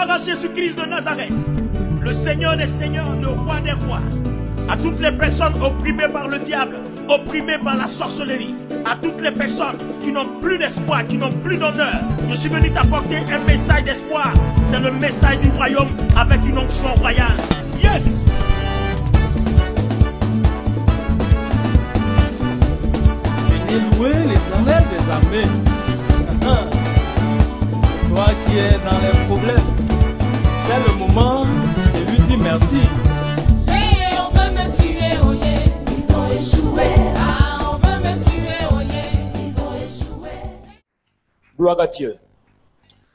Gloire à Jésus-Christ de Nazareth, le Seigneur des Seigneurs, le Roi des Rois. À toutes les personnes opprimées par le diable, opprimées par la sorcellerie, à toutes les personnes qui n'ont plus d'espoir, qui n'ont plus d'honneur, je suis venu t'apporter un message d'espoir. C'est le message du royaume avec une onction royale. Yes! Venez louer l'Éternel des armées. Toi qui es dans les problèmes, c'est le moment de lui dire merci. Hey, on veut me tuer, oh yeah, ils ont échoué. Ah, on veut me tuer, oh yeah, ils ont échoué. Gloire à Dieu.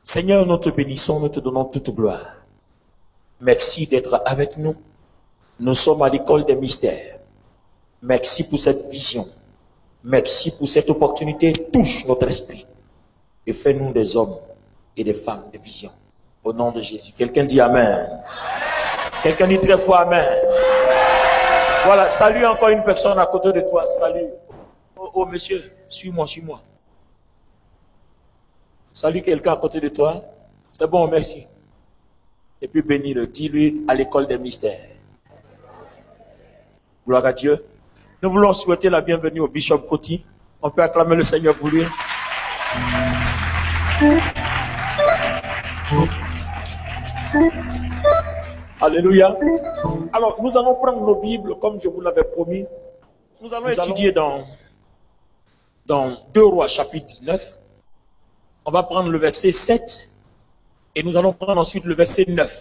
Seigneur, nous te bénissons, nous te donnons toute gloire. Merci d'être avec nous. Nous sommes à l'école des mystères. Merci pour cette vision. Merci pour cette opportunité. Touche notre esprit et fais-nous des hommes et des femmes de vision. Au nom de Jésus. Quelqu'un dit Amen. Quelqu'un dit très fort Amen. Voilà, salue encore une personne à côté de toi. Salut. Oh monsieur, suis-moi, suis-moi. Salue quelqu'un à côté de toi. C'est bon, merci. Et puis bénis-le. Dis-lui à l'école des mystères. Gloire à Dieu. Nous voulons souhaiter la bienvenue au Bishop Koti. On peut acclamer le Seigneur pour lui. Alléluia. Alors, nous allons prendre nos Bibles comme je vous l'avais promis. Nous allons étudier dans 2 Rois chapitre 19. On va prendre le verset 7 et nous allons prendre ensuite le verset 9.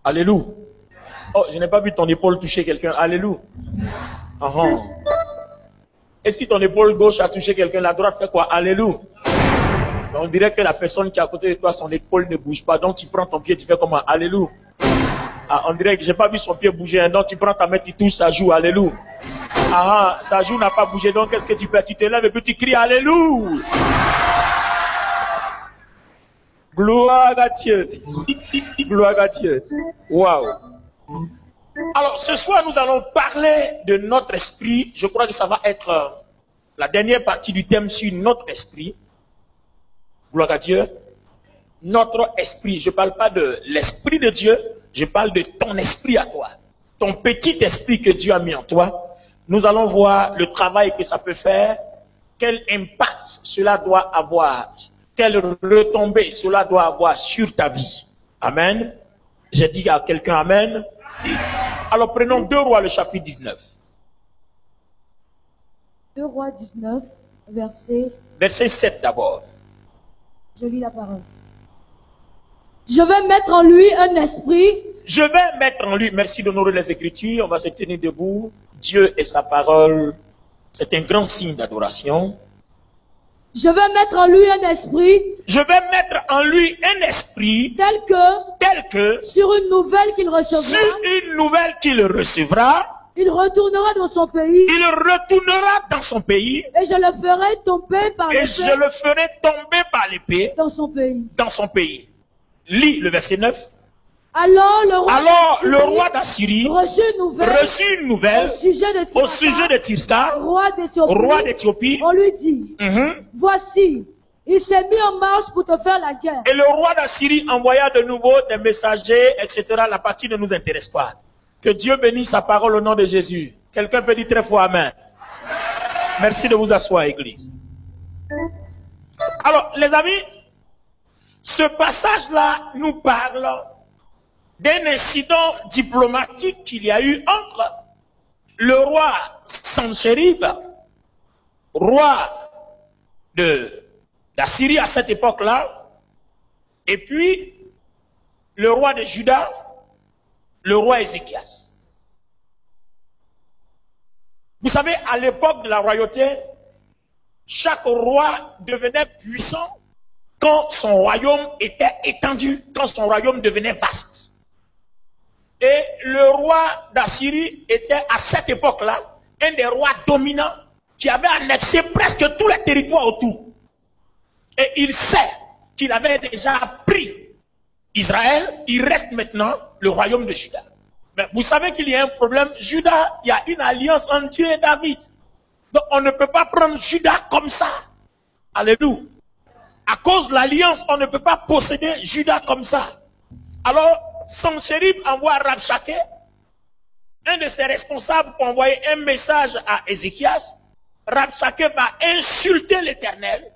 Alléluia. Oh, je n'ai pas vu ton épaule toucher quelqu'un. Alléluia. Uh-huh. Et si ton épaule gauche a touché quelqu'un, la droite fait quoi? Alléluia. On dirait que la personne qui est à côté de toi, son épaule ne bouge pas. Donc tu prends ton pied, tu fais comment? Alléluia. Ah, on dirait que j'ai pas vu son pied bouger. Hein. Donc tu prends ta main, tu touches sa joue. Alléluia. Ah, sa joue n'a pas bougé. Donc qu'est-ce que tu fais? Tu te lèves et puis tu cries Alléluia. Gloire à Dieu. Gloire à Dieu. Waouh. Alors ce soir, nous allons parler de notre esprit. Je crois que ça va être la dernière partie du thème sur notre esprit. Gloire à Dieu. Notre esprit. Je ne parle pas de l'esprit de Dieu. Je parle de ton esprit à toi. Ton petit esprit que Dieu a mis en toi. Nous allons voir le travail que ça peut faire. Quel impact cela doit avoir. Quelle retombée cela doit avoir sur ta vie. Amen. J'ai dit à quelqu'un Amen. Alors prenons 2 Rois le chapitre 19. 2 Rois 19, Verset 7 d'abord. Je lis la parole. Je vais mettre en lui un esprit. Je vais mettre en lui, merci d'honorer les Écritures, on va se tenir debout. Dieu et sa parole, c'est un grand signe d'adoration. Je vais mettre en lui un esprit. Je vais mettre en lui un esprit tel que sur une nouvelle qu'il recevra, il retournera dans son pays. Il retournera dans son pays. Et je le ferai tomber par l'épée. Dans son pays. Dans son pays. Lis le verset 9. Alors le roi d'Assyrie reçut une nouvelle au sujet de Tirsa, roi d'Éthiopie. On lui dit, voici, il s'est mis en marche pour te faire la guerre. Et le roi d'Assyrie envoya de nouveau des messagers, etc. La partie ne nous intéresse pas. Que Dieu bénisse sa parole au nom de Jésus. Quelqu'un peut dire très fort Amen. Merci de vous asseoir, Église. Alors, les amis, ce passage-là nous parle d'un incident diplomatique qu'il y a eu entre le roi Sanchérib, roi d'Assyrie à cette époque-là, et puis le roi de Juda, le roi Ézéchias. Vous savez, à l'époque de la royauté, chaque roi devenait puissant quand son royaume était étendu, quand son royaume devenait vaste. Et le roi d'Assyrie était à cette époque-là un des rois dominants qui avait annexé presque tous les territoires autour. Et il sait qu'il avait déjà pris Israël, il reste maintenant le royaume de Juda. Mais vous savez qu'il y a un problème. Juda, il y a une alliance entre Dieu et David. Donc on ne peut pas prendre Juda comme ça. Alléluia. à cause de l'alliance, on ne peut pas posséder Judas comme ça. Alors, Sennacherib envoie Rabshakeh, un de ses responsables, pour envoyer un message à Ézéchias. Rabshakeh va insulter l'Éternel.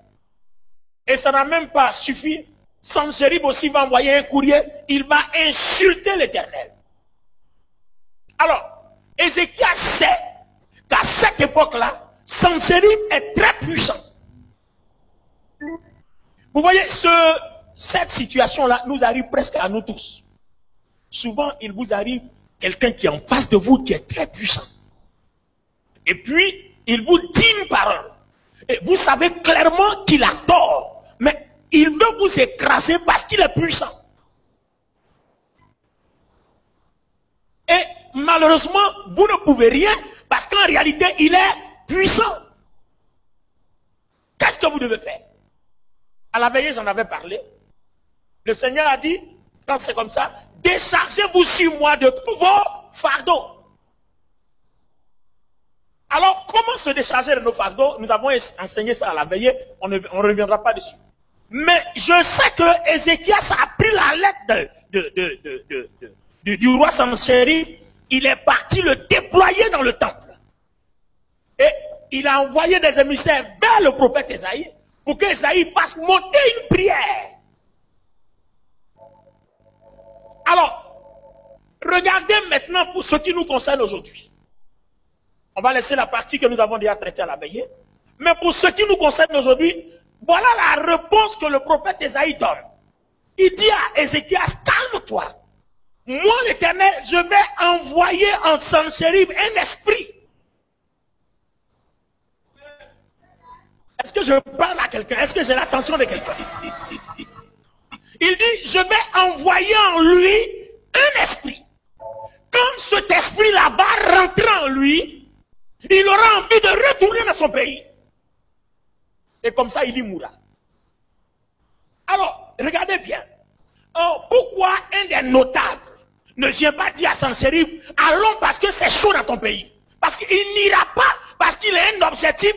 Et ça n'a même pas suffi. Sennacherib aussi va envoyer un courrier. Il va insulter l'Éternel. Alors, Ézéchias sait qu'à cette époque-là, Sennacherib est très puissant. Vous voyez, cette situation-là nous arrive presque à nous tous. Souvent, il vous arrive quelqu'un qui est en face de vous, qui est très puissant. Et puis, il vous dit une parole. Et vous savez clairement qu'il a tort. Mais il veut vous écraser parce qu'il est puissant. Et malheureusement, vous ne pouvez rien parce qu'en réalité, il est puissant. Qu'est-ce que vous devez faire? À la veillée, j'en avais parlé. Le Seigneur a dit, quand c'est comme ça, déchargez-vous sur moi de tous vos fardeaux. Alors, comment se décharger de nos fardeaux? Nous avons enseigné ça à la veillée, on ne reviendra pas dessus. Mais je sais que Ézéchias a pris la lettre du roi Sennacherib, il est parti le déployer dans le temple. Et il a envoyé des émissaires vers le prophète Esaïe, pour qu'Esaïe fasse monter une prière. Alors, regardez maintenant pour ce qui nous concerne aujourd'hui. On va laisser la partie que nous avons déjà traitée à la veillée. Mais pour ce qui nous concerne aujourd'hui, voilà la réponse que le prophète Esaïe donne. Il dit à Ézéchias, calme-toi. Moi, l'Éternel, je vais envoyer en Sennacherib un esprit. Est-ce que je parle à quelqu'un? Est-ce que j'ai l'attention de quelqu'un? Il dit, je vais envoyer en lui un esprit. Quand cet esprit-là va rentrer en lui, il aura envie de retourner dans son pays. Et comme ça, il y mourra. Alors, regardez bien. Pourquoi un des notables ne vient pas dire à Sennacherib, allons parce que c'est chaud dans ton pays? Parce qu'il n'ira pas, parce qu'il a un objectif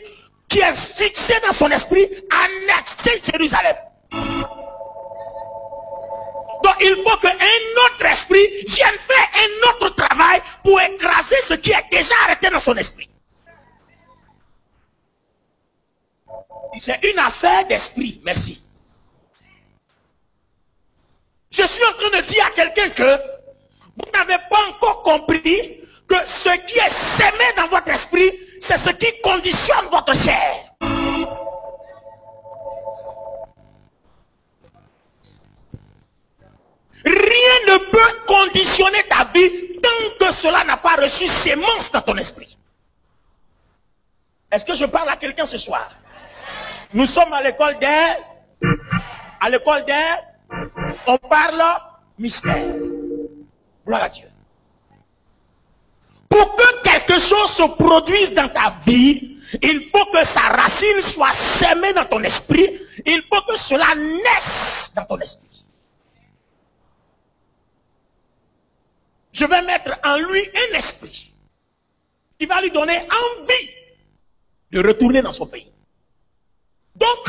qui est fixé dans son esprit, annexer Jérusalem. Donc il faut qu'un autre esprit vienne faire un autre travail pour écraser ce qui est déjà arrêté dans son esprit. C'est une affaire d'esprit, merci. Je suis en train de dire à quelqu'un que vous n'avez pas encore compris que ce qui est sémé dans votre esprit, c'est ce qui conditionne votre chair. Rien ne peut conditionner ta vie tant que cela n'a pas reçu sémence dans ton esprit. Est-ce que je parle à quelqu'un ce soir? Nous sommes à l'école d'air. À l'école d'air, on parle mystère. Gloire à Dieu. Pour que quelque chose se produise dans ta vie, il faut que sa racine soit sémée dans ton esprit. Il faut que cela naisse dans ton esprit. Je vais mettre en lui un esprit qui va lui donner envie de retourner dans son pays. Donc,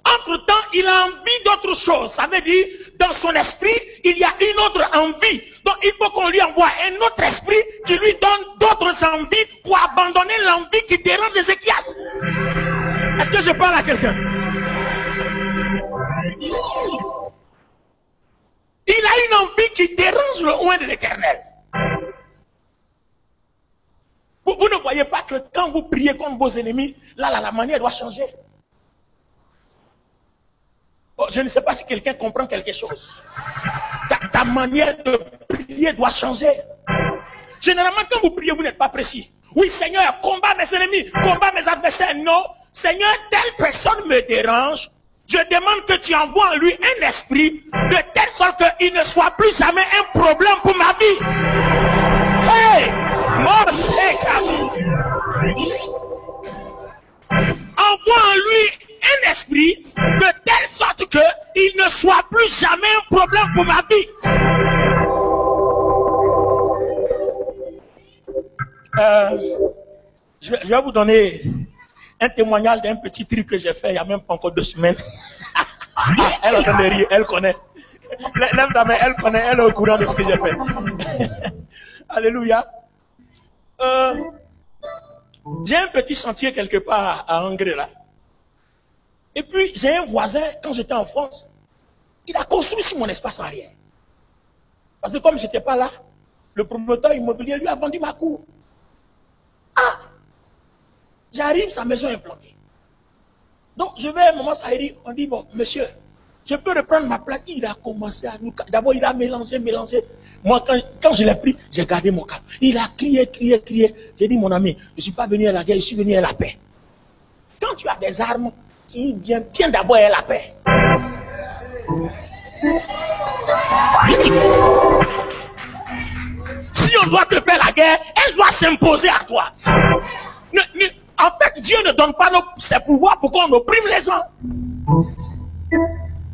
entre-temps, il a envie d'autre chose. Ça veut dire, dans son esprit, il y a une autre envie. Donc, il faut qu'on lui envoie un autre esprit qui lui donne d'autres envies pour abandonner l'envie qui dérange Ézéchias. Est-ce que je parle à quelqu'un? Il a une envie qui dérange le oint de l'Éternel. Vous ne voyez pas que quand vous priez contre vos ennemis, là, la manière doit changer. Bon, je ne sais pas si quelqu'un comprend quelque chose. Ta manière de prier doit changer. Généralement, quand vous priez, vous n'êtes pas précis. Oui, Seigneur, combat mes ennemis, combat mes adversaires. Non, Seigneur, telle personne me dérange. Je demande que tu envoies en lui un esprit de telle sorte qu'il ne soit plus jamais un problème pour ma vie. Hey! Envoie en lui un esprit de telle sorte qu'il ne soit plus jamais un problème pour ma vie. Je vais vous donner un témoignage d'un petit truc que j'ai fait il n'y a même pas encore 2 semaines. Elle est en train de rire, elle connaît. Lève ta main, elle connaît, elle est au courant de ce que j'ai fait. Alléluia. J'ai un petit chantier quelque part à Angers là. Et puis j'ai un voisin, quand j'étais en France, il a construit sur mon espace arrière. Parce que comme je n'étais pas là, le promoteur immobilier lui a vendu ma cour. Ah! J'arrive, sa maison est plantée. Donc je vais à un moment, ça dit, on dit, bon, monsieur, je peux reprendre ma place. Il a commencé à nous... D'abord, il a mélangé. Moi, quand je l'ai pris, j'ai gardé mon cap. Il a crié. J'ai dit, mon ami, je ne suis pas venu à la guerre, je suis venu à la paix. Quand tu as des armes, tu viens d'abord à la paix. Si on doit te faire la guerre, elle doit s'imposer à toi. En fait, Dieu ne donne pas ses pouvoirs pour qu'on opprime les gens.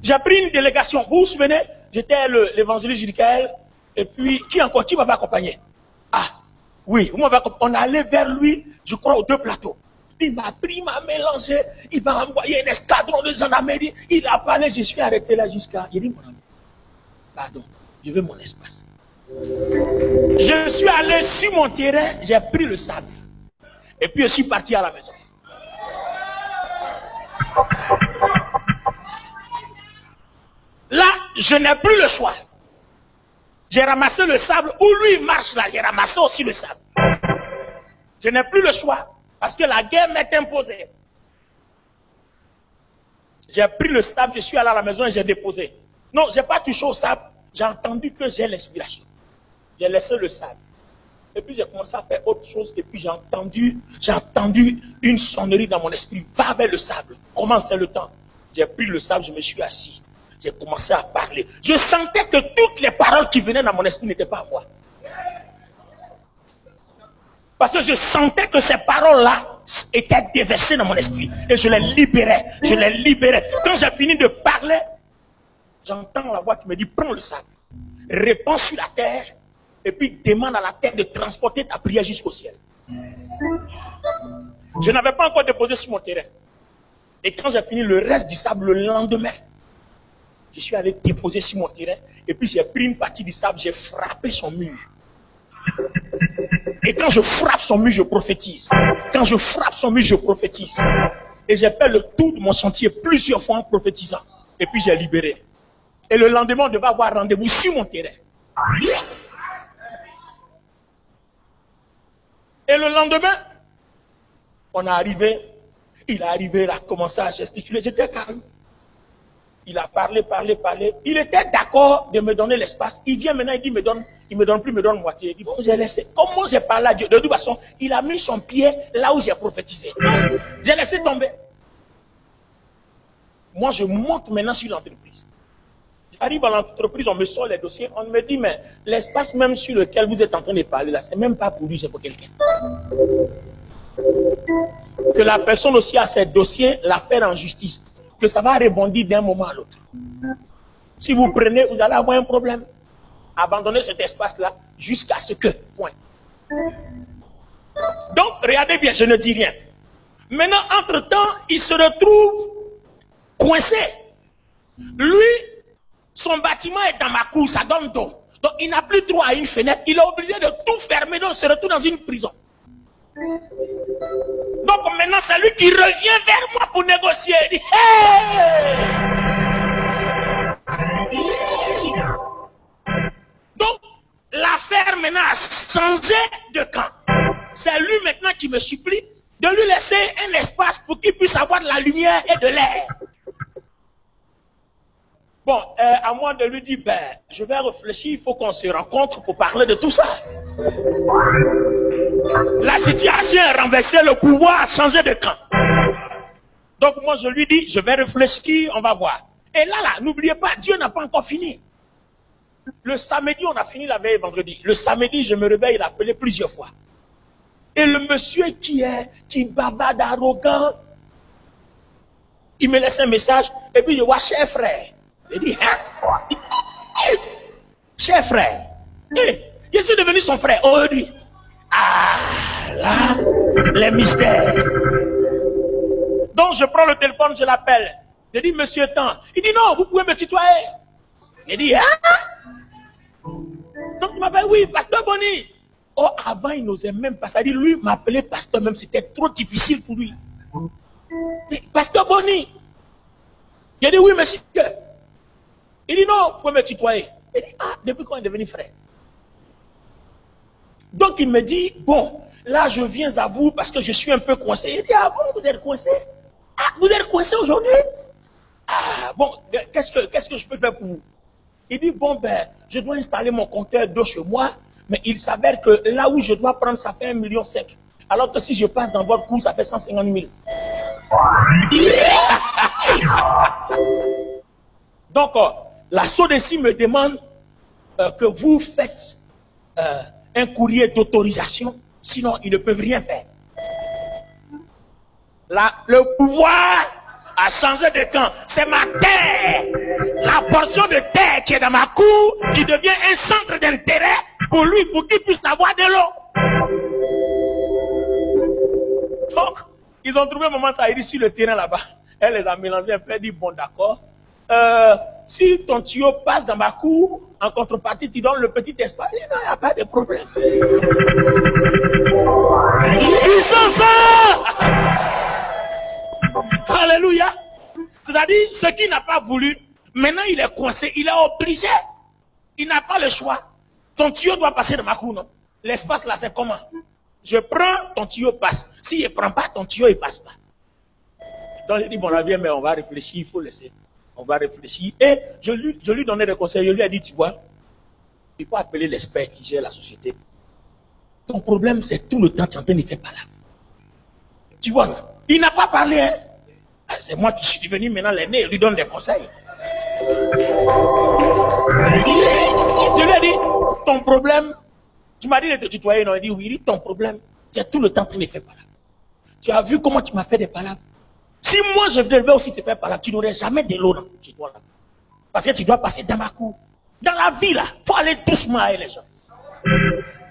J'ai pris une délégation. Vous vous souvenez, j'étais l'évangéliste Michael. Et puis, qui m'avait accompagné? Ah, oui, on est allé vers lui, je crois, aux 2 plateaux. Il m'a pris, il m'a mélangé. Il m'a envoyé un escadron de gendarmerie. Il a parlé, je suis arrêté là jusqu'à... Il dit, mon ami, pardon, je veux mon espace. Je suis allé sur mon terrain, j'ai pris le sable. Et puis je suis parti à la maison. Là, je n'ai plus le choix. J'ai ramassé le sable, où lui il marche là, j'ai ramassé aussi le sable. Je n'ai plus le choix, parce que la guerre m'est imposée. J'ai pris le sable, je suis allé à la maison et j'ai déposé. Non, je n'ai pas touché au sable, j'ai entendu que j'ai l'inspiration. J'ai laissé le sable. Et puis j'ai commencé à faire autre chose. Et puis j'ai entendu une sonnerie dans mon esprit. Va vers le sable. Comment c'est le temps? J'ai pris le sable, je me suis assis. J'ai commencé à parler. Je sentais que toutes les paroles qui venaient dans mon esprit n'étaient pas à moi. Parce que je sentais que ces paroles-là étaient déversées dans mon esprit. Et je les libérais. Quand j'ai fini de parler, j'entends la voix qui me dit, prends le sable. Réponds sur la terre. Et puis demande à la terre de transporter ta prière jusqu'au ciel. Je n'avais pas encore déposé sur mon terrain. Et quand j'ai fini le reste du sable le lendemain, je suis allé déposer sur mon terrain. Et puis j'ai pris une partie du sable, j'ai frappé son mur. Et quand je frappe son mur, je prophétise. Et j'ai fait le tour de mon sentier plusieurs fois en prophétisant. Et puis j'ai libéré. Et le lendemain, on devait avoir rendez-vous sur mon terrain. Et le lendemain, il est arrivé, il a commencé à gesticuler, j'étais calme. Il a parlé. Il était d'accord de me donner l'espace. Il vient maintenant, il dit, il me donne plus, me donne moitié. Il dit, bon, j'ai laissé. Comment j'ai parlé à Dieu? De toute façon, il a mis son pied là où j'ai prophétisé. J'ai laissé tomber. Moi, je monte maintenant sur l'entreprise. J'arrive à l'entreprise, on me sort les dossiers, on me dit, mais l'espace même sur lequel vous êtes en train de parler là, c'est même pas pour lui, c'est pour quelqu'un. Que la personne aussi a ses dossiers, l'affaire en justice. Que ça va rebondir d'un moment à l'autre. Si vous prenez, vous allez avoir un problème. Abandonnez cet espace-là jusqu'à ce que, point. Donc, regardez bien, je ne dis rien. Maintenant, entre-temps, il se retrouve coincé. Lui, son bâtiment est dans ma cour, ça donne d'eau. Donc il n'a plus droit à une fenêtre. Il est obligé de tout fermer, donc il se retrouve dans une prison. Donc maintenant c'est lui qui revient vers moi pour négocier. Il dit, hey! Donc l'affaire maintenant a changé de camp. C'est lui maintenant qui me supplie de lui laisser un espace pour qu'il puisse avoir de la lumière et de l'air. Bon, à moi de lui dire, je vais réfléchir, il faut qu'on se rencontre pour parler de tout ça. La situation est renversée, le pouvoir a changé de camp. Donc moi je lui dis, je vais réfléchir, on va voir. Et là, n'oubliez pas, Dieu n'a pas encore fini. Le samedi, on a fini la veille vendredi. Le samedi, je me réveille, il a appelé plusieurs fois. Et le monsieur qui bavarde arrogant, il me laisse un message, et puis je vois, cher frère. Il dit, hein? Cher frère, je suis devenu son frère aujourd'hui. Ah, là, les mystères. Donc je prends le téléphone, je l'appelle. Je dis, monsieur Tant. Il dit, non, vous pouvez me tutoyer. Il dit, hein? Donc il m'appelle, oui, pasteur Bonny. Oh, avant, il n'osait même pas. Ça dit, lui, m'appeler pasteur même, c'était trop difficile pour lui. Pasteur Bonny. Il dit, oui, monsieur. Il dit, non, vous pouvez me tutoyer. Il dit, ah, depuis quand il est devenu frère? Donc il me dit, bon, là je viens à vous parce que je suis un peu coincé. Il dit, ah bon, vous êtes coincé? Ah, vous êtes coincé aujourd'hui? Ah, bon, qu'est-ce que je peux faire pour vous? Il dit, bon, ben, je dois installer mon compteur d'eau chez moi, mais il s'avère que là où je dois prendre, ça fait 1,5 million. Alors que si je passe dans votre cours, ça fait 150 000. Donc, la SODECI me demande que vous faites un courrier d'autorisation, sinon ils ne peuvent rien faire. Là, le pouvoir a changé de camp. C'est ma terre, la portion de terre qui est dans ma cour, qui devient un centre d'intérêt pour lui, pour qu'il puisse avoir de l'eau. Donc, ils ont trouvé un moment ça, il dit sur le terrain là-bas. Elle les a mélangés, elle a dit, bon d'accord, si ton tuyau passe dans ma cour, en contrepartie, tu donnes le petit espace. Il n'y a pas de problème. Ils sont ça! Alléluia! C'est-à-dire, ce qui n'a pas voulu, maintenant il est coincé, il est obligé. Il n'a pas le choix. Ton tuyau doit passer dans ma cour, non? L'espace là, c'est comment? Je prends, ton tuyau passe. S'il ne prend pas, ton tuyau, il ne passe pas. Donc il dit, bon, là, viens, mais on va réfléchir, il faut laisser. On va réfléchir. Et je lui donnais des conseils. Je lui ai dit, tu vois, il faut appeler l'expert qui gère la société. Ton problème, c'est tout le temps, tu es en train de faire par là. Tu vois, il n'a pas parlé. Hein? C'est moi qui suis devenu maintenant l'aîné, il lui donne des conseils. Je lui ai dit, ton problème, tu m'as dit de te tutoyer, non? Il dit, oui, il dit, ton problème, tu es tout le temps en train de faire par là. Tu as vu comment tu m'as fait des palabres? Si moi je devais aussi te faire par là, tu n'aurais jamais de l'eau chez toi là. Parce que tu dois passer dans ma cour. Dans la vie là, il faut aller doucement avec les gens.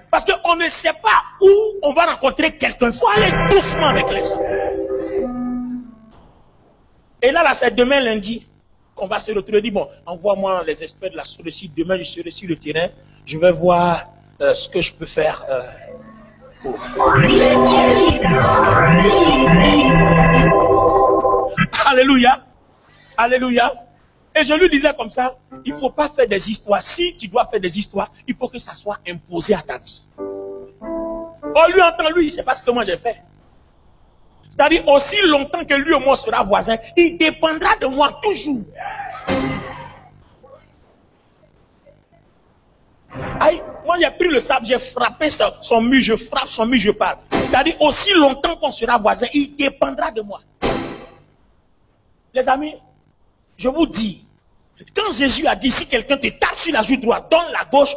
Parce qu'on ne sait pas où on va rencontrer quelqu'un. Il faut aller doucement avec les gens. Et là, c'est demain lundi qu'on va se retrouver. Dit, bon, envoie-moi les experts de la SODECI. Demain, je serai sur le terrain. Je vais voir ce que je peux faire pour... Alléluia. Alléluia. Et je lui disais comme ça, il ne faut pas faire des histoires. Si tu dois faire des histoires, il faut que ça soit imposé à ta vie. Oh, lui, entend lui, il ne sait pas ce que moi j'ai fait. C'est-à-dire, aussi longtemps que lui ou moi sera voisin, il dépendra de moi toujours. Aïe, moi j'ai pris le sable, j'ai frappé son mur, je frappe son mur, je parle. C'est-à-dire, aussi longtemps qu'on sera voisin, il dépendra de moi. Les amis, je vous dis, quand Jésus a dit, si quelqu'un te tape sur la joue droite, donne la gauche,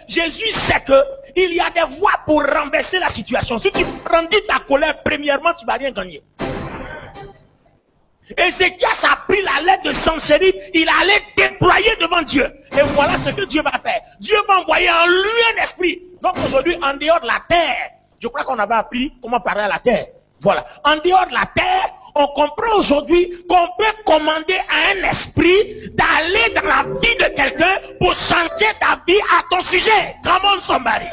Jésus sait qu'il y a des voies pour renverser la situation. Si tu brandis ta colère, premièrement, tu ne vas rien gagner. Ézéchias a pris la lettre de Sanchérib, il allait déployer devant Dieu. Et voilà ce que Dieu va faire. Dieu va envoyer en lui un esprit. Donc aujourd'hui, en dehors de la terre, je crois qu'on avait appris comment parler à la terre. Voilà. En dehors de la terre, on comprend aujourd'hui qu'on peut commander à un esprit d'aller dans la vie de quelqu'un pour changer ta vie à ton sujet. Come on, somebody.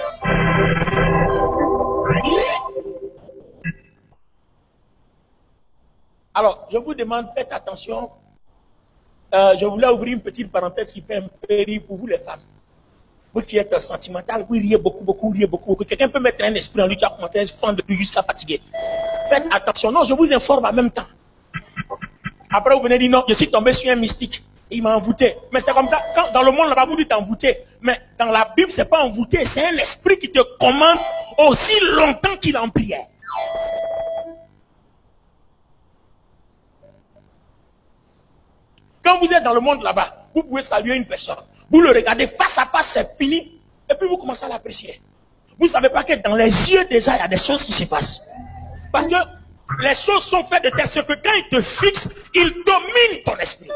Alors, je vous demande, faites attention. Je voulais ouvrir une petite parenthèse qui fait un peu rire pour vous les femmes. Vous qui êtes sentimental, vous riez beaucoup. Quelqu'un peut mettre un esprit en lui qui a commencé à se fendre jusqu'à fatiguer. Faites attention. Non, je vous informe en même temps. Après, vous venez dire non, je suis tombé sur un mystique. Il m'a envoûté. Mais c'est comme ça. Quand, dans le monde là-bas, vous dites envoûté. Mais dans la Bible, c'est pas envoûté. C'est un esprit qui te commande aussi longtemps qu'il en prière. Quand vous êtes dans le monde là-bas, vous pouvez saluer une personne. Vous le regardez face à face, c'est fini. Et puis vous commencez à l'apprécier. Vous ne savez pas que dans les yeux déjà, il y a des choses qui se passent. Parce que les choses sont faites de telle sorte que quand il te fixe, il domine ton esprit.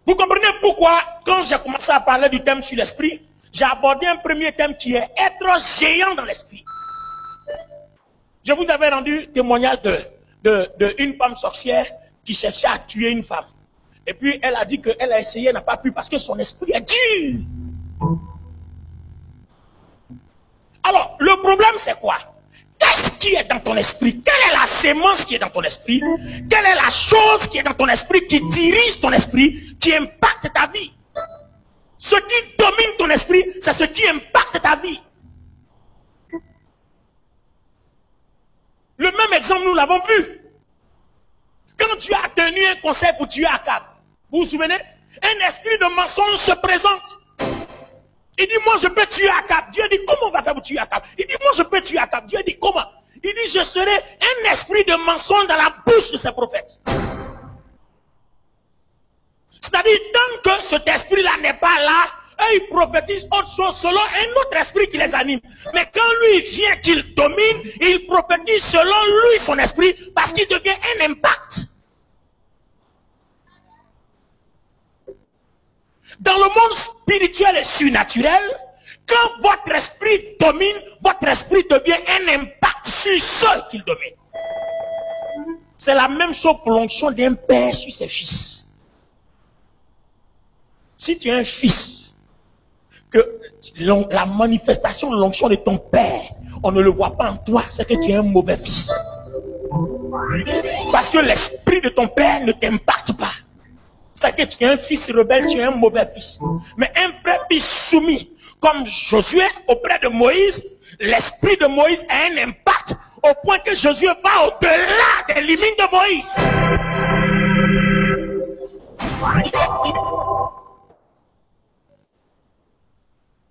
Vous comprenez pourquoi, quand j'ai commencé à parler du thème sur l'esprit, j'ai abordé un premier thème qui est être géant dans l'esprit. Je vous avais rendu témoignage de une femme sorcière qui cherchait à tuer une femme. Et puis elle a dit qu'elle a essayé, n'a pas pu parce que son esprit est dur. Alors, le problème c'est quoi? Qu'est-ce qui est dans ton esprit? Quelle est la sémence qui est dans ton esprit? Quelle est la chose qui est dans ton esprit, qui dirige ton esprit, qui impacte ta vie? Ce qui domine ton esprit, c'est ce qui impacte ta vie. Le même exemple, nous l'avons vu. Quand tu as tenu un conseil pour tuer Akab, vous vous souvenez? Un esprit de mensonge se présente. Il dit, moi je peux tuer Akab. Dieu dit, comment on va faire pour tuer Akab? Il dit, moi je peux tuer Akab. Dieu dit, comment? Il dit, je serai un esprit de mensonge dans la bouche de ces prophètes. C'est-à-dire, tant que cet esprit-là n'est pas là, eux, ils prophétisent autre chose selon un autre esprit qui les anime. Mais quand lui vient, qu'il domine, il prophétise selon lui son esprit parce qu'il devient un impact. Dans le monde spirituel et surnaturel, quand votre esprit domine, votre esprit devient un impact sur ceux qu'il domine. C'est la même chose pour l'onction d'un père sur ses fils. Si tu es un fils, que la manifestation de l'onction de ton père, on ne le voit pas en toi, c'est que tu es un mauvais fils. Parce que l'esprit de ton père ne t'impacte pas. C'est que tu es un fils rebelle, tu es un mauvais fils. Mais un vrai fils soumis, comme Josué auprès de Moïse, l'esprit de Moïse a un impact au point que Josué va au-delà des limites de Moïse.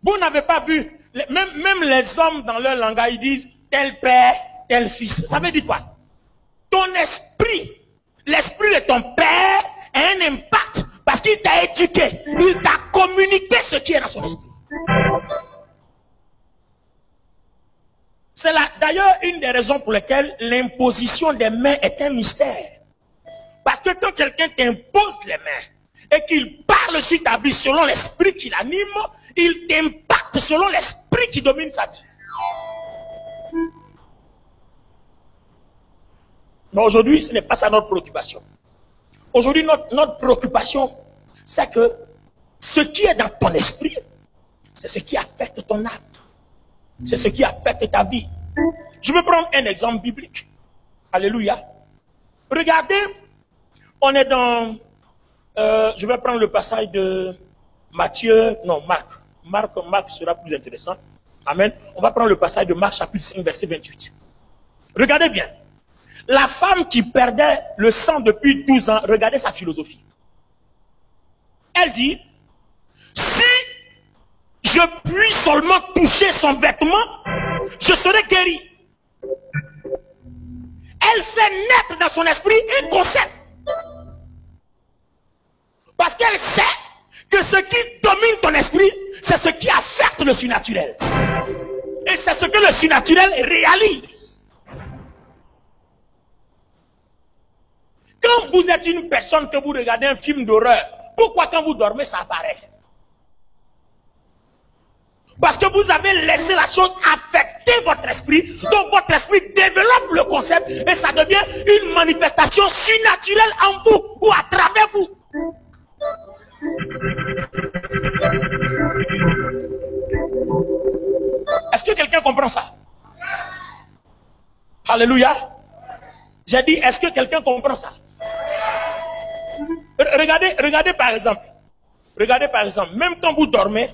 Vous n'avez pas vu, même les hommes dans leur langage, ils disent tel père, tel fils. Ça veut dire quoi? Ton esprit, l'esprit de ton père a un impact parce qu'il t'a éduqué, il t'a communiqué ce qui est dans son esprit. C'est d'ailleurs une des raisons pour lesquelles l'imposition des mains est un mystère. Parce que quand quelqu'un t'impose les mains et qu'il parle sur ta vie selon l'esprit qui l'anime, il t'impacte selon l'esprit qui domine sa vie. Mais aujourd'hui, ce n'est pas ça notre préoccupation. Aujourd'hui, notre préoccupation, c'est que ce qui est dans ton esprit, c'est ce qui affecte ton âme. C'est ce qui affecte ta vie. Je vais prendre un exemple biblique. Alléluia. Regardez, on est dans... je vais prendre le passage de Marc. Marc sera plus intéressant. Amen. On va prendre le passage de Marc chapitre 5, verset 28. Regardez bien. La femme qui perdait le sang depuis 12 ans, regardez sa philosophie. Elle dit, si je puis seulement toucher son vêtement, je serai guéri. Elle fait naître dans son esprit un concept. Parce qu'elle sait que ce qui domine ton esprit, c'est ce qui affecte le surnaturel. Et c'est ce que le surnaturel réalise. Quand vous êtes une personne que vous regardez un film d'horreur, pourquoi quand vous dormez ça apparaît? Parce que vous avez laissé la chose affecter votre esprit, donc votre esprit développe le concept et ça devient une manifestation surnaturelle en vous ou à travers vous. Est-ce que quelqu'un comprend ça? Alléluia. J'ai dit, est-ce que quelqu'un comprend ça? Regardez par exemple. Regardez par exemple, même quand vous dormez,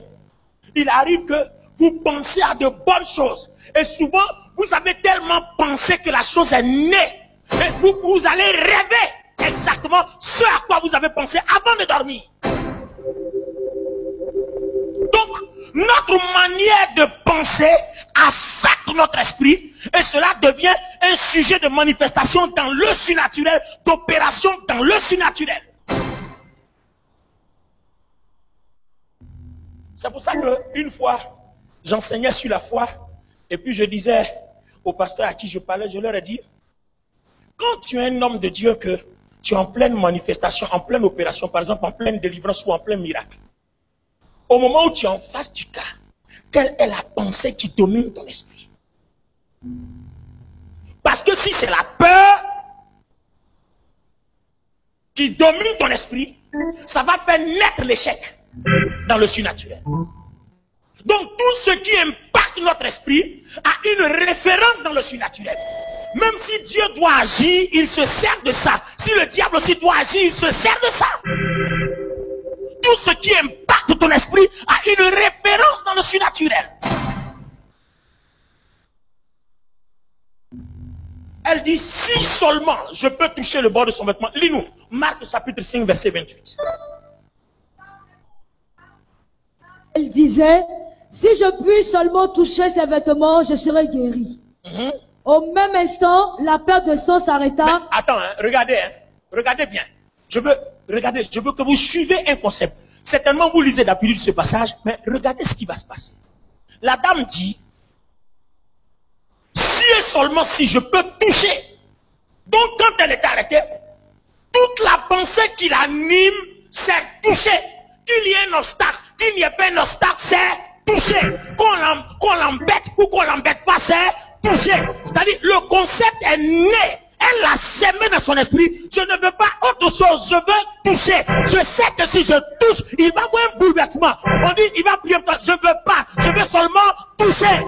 il arrive que vous pensez à de bonnes choses. Et souvent, vous avez tellement pensé que la chose est née. Et vous allez rêver exactement ce à quoi vous avez pensé avant de dormir. Donc, notre manière de penser affecte notre esprit et cela devient un sujet de manifestation dans le surnaturel, d'opération dans le surnaturel. C'est pour ça qu'une fois, j'enseignais sur la foi et puis je disais aux pasteurs à qui je parlais, je leur ai dit, quand tu es un homme de Dieu, que tu es en pleine manifestation, en pleine opération, par exemple en pleine délivrance ou en plein miracle, au moment où tu es en face du cas, quelle est la pensée qui domine ton esprit? Parce que si c'est la peur qui domine ton esprit, ça va faire naître l'échec dans le surnaturel. Donc tout ce qui impacte notre esprit a une référence dans le surnaturel. Même si Dieu doit agir, il se sert de ça. Si le diable aussi doit agir, il se sert de ça. Tout ce qui impacte ton esprit a une référence dans le surnaturel. Elle dit, si seulement je peux toucher le bord de son vêtement. Lis-nous, Marc chapitre 5, verset 28. Elle disait, si je puis seulement toucher ses vêtements, je serai guérie. Au même instant, la perte de sang s'arrêta. Mais attends, regardez bien. Je veux que vous suivez un concept. Certainement vous lisez d'habitude ce passage, mais regardez ce qui va se passer. La dame dit, si et seulement si je peux toucher. Donc quand elle est arrêtée, toute la pensée qui l'anime, c'est toucher. Qu'il y ait un obstacle, qu'il n'y ait pas un obstacle, c'est toucher. Qu'on l'embête ou qu'on l'embête pas, c'est toucher. C'est-à-dire, le concept est né. Elle l'a sémé dans son esprit. Je ne veux pas autre chose. Je veux toucher. Je sais que si je touche, il va y avoir un bouleversement. On dit, il va prier. Je ne veux pas. Je veux seulement toucher.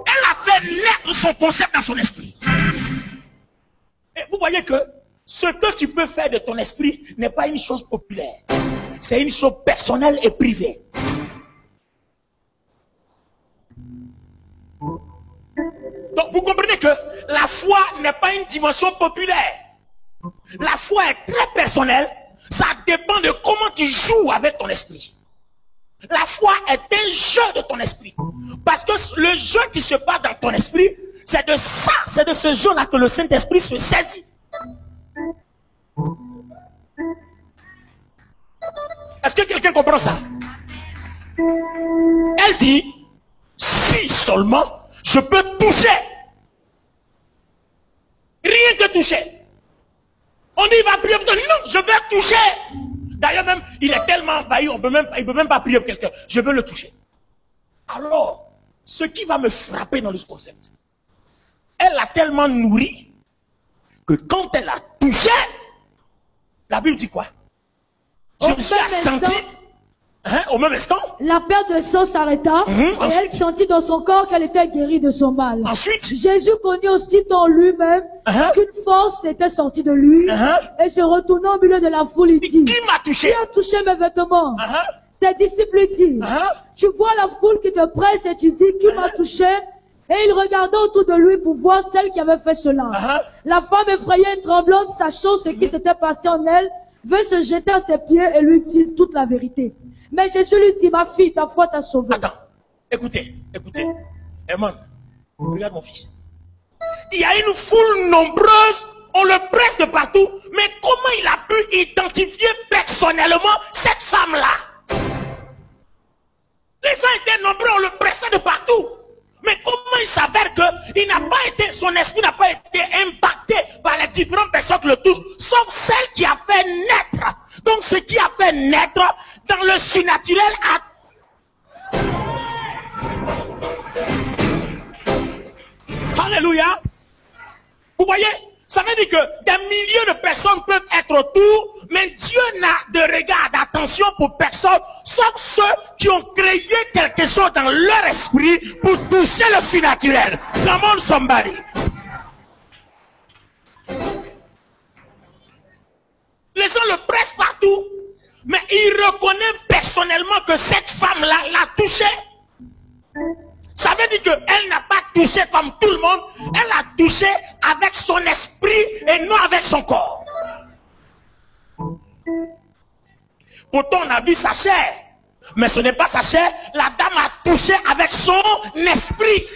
Elle a fait naître son concept dans son esprit. Et vous voyez que ce que tu peux faire de ton esprit n'est pas une chose populaire. C'est une chose personnelle et privée. Donc vous comprenez que la foi n'est pas une dimension populaire. La foi est très personnelle. Ça dépend de comment tu joues avec ton esprit. La foi est un jeu de ton esprit. Parce que le jeu qui se passe dans ton esprit, c'est de ça, c'est de ce jeu-là que le Saint-Esprit se saisit. Est-ce que quelqu'un comprend ça? Elle dit, si seulement je peux toucher. Rien que toucher. On dit, il va prier pour toi. Non, je vais toucher. D'ailleurs même, il est tellement envahi, il ne peut même pas prier pour quelqu'un. Je veux le toucher. Alors, ce qui va me frapper dans le concept, elle l'a tellement nourri que quand elle a touché, la Bible dit quoi? Jésus a senti, au même instant, la perte de sang s'arrêta et elle sentit dans son corps qu'elle était guérie de son mal. Ensuite, Jésus connut aussitôt lui-même qu'une force était sortie de lui et se retournant au milieu de la foule, il dit, qui m'a touché? qui a touché mes vêtements? Ses disciples lui disent, tu vois la foule qui te presse et tu dis, qui m'a touché? Et il regardait autour de lui pour voir celle qui avait fait cela. La femme effrayée et tremblante, sachant ce qui s'était passé en elle, veut se jeter à ses pieds et lui dit toute la vérité. Mais Jésus lui dit, ma fille, ta foi t'a sauvée. Attends, écoutez. Herman, regarde mon fils. Il y a une foule nombreuse, on le presse de partout, mais comment il a pu identifier personnellement cette femme-là? Les gens étaient nombreux, on le pressait de partout. Mais comment il s'avère que son esprit n'a pas été impacté par les différentes personnes qui le touchent, sauf celle qui a fait naître. Donc ce qui a fait naître dans le surnaturel Alléluia. Vous voyez? Ça veut dire que des milliers de personnes peuvent être autour, mais Dieu n'a de regard, d'attention pour personne, sauf ceux qui ont créé quelque chose dans leur esprit pour toucher le surnaturel. Come on, somebody. Les gens le pressent partout, mais il reconnaît personnellement que cette femme-là l'a touché. Ça veut dire qu'elle n'a pas touché comme tout le monde, elle a touché avec son esprit et non avec son corps. Pourtant on a vu sa chair, mais ce n'est pas sa chair, la dame a touché avec son esprit.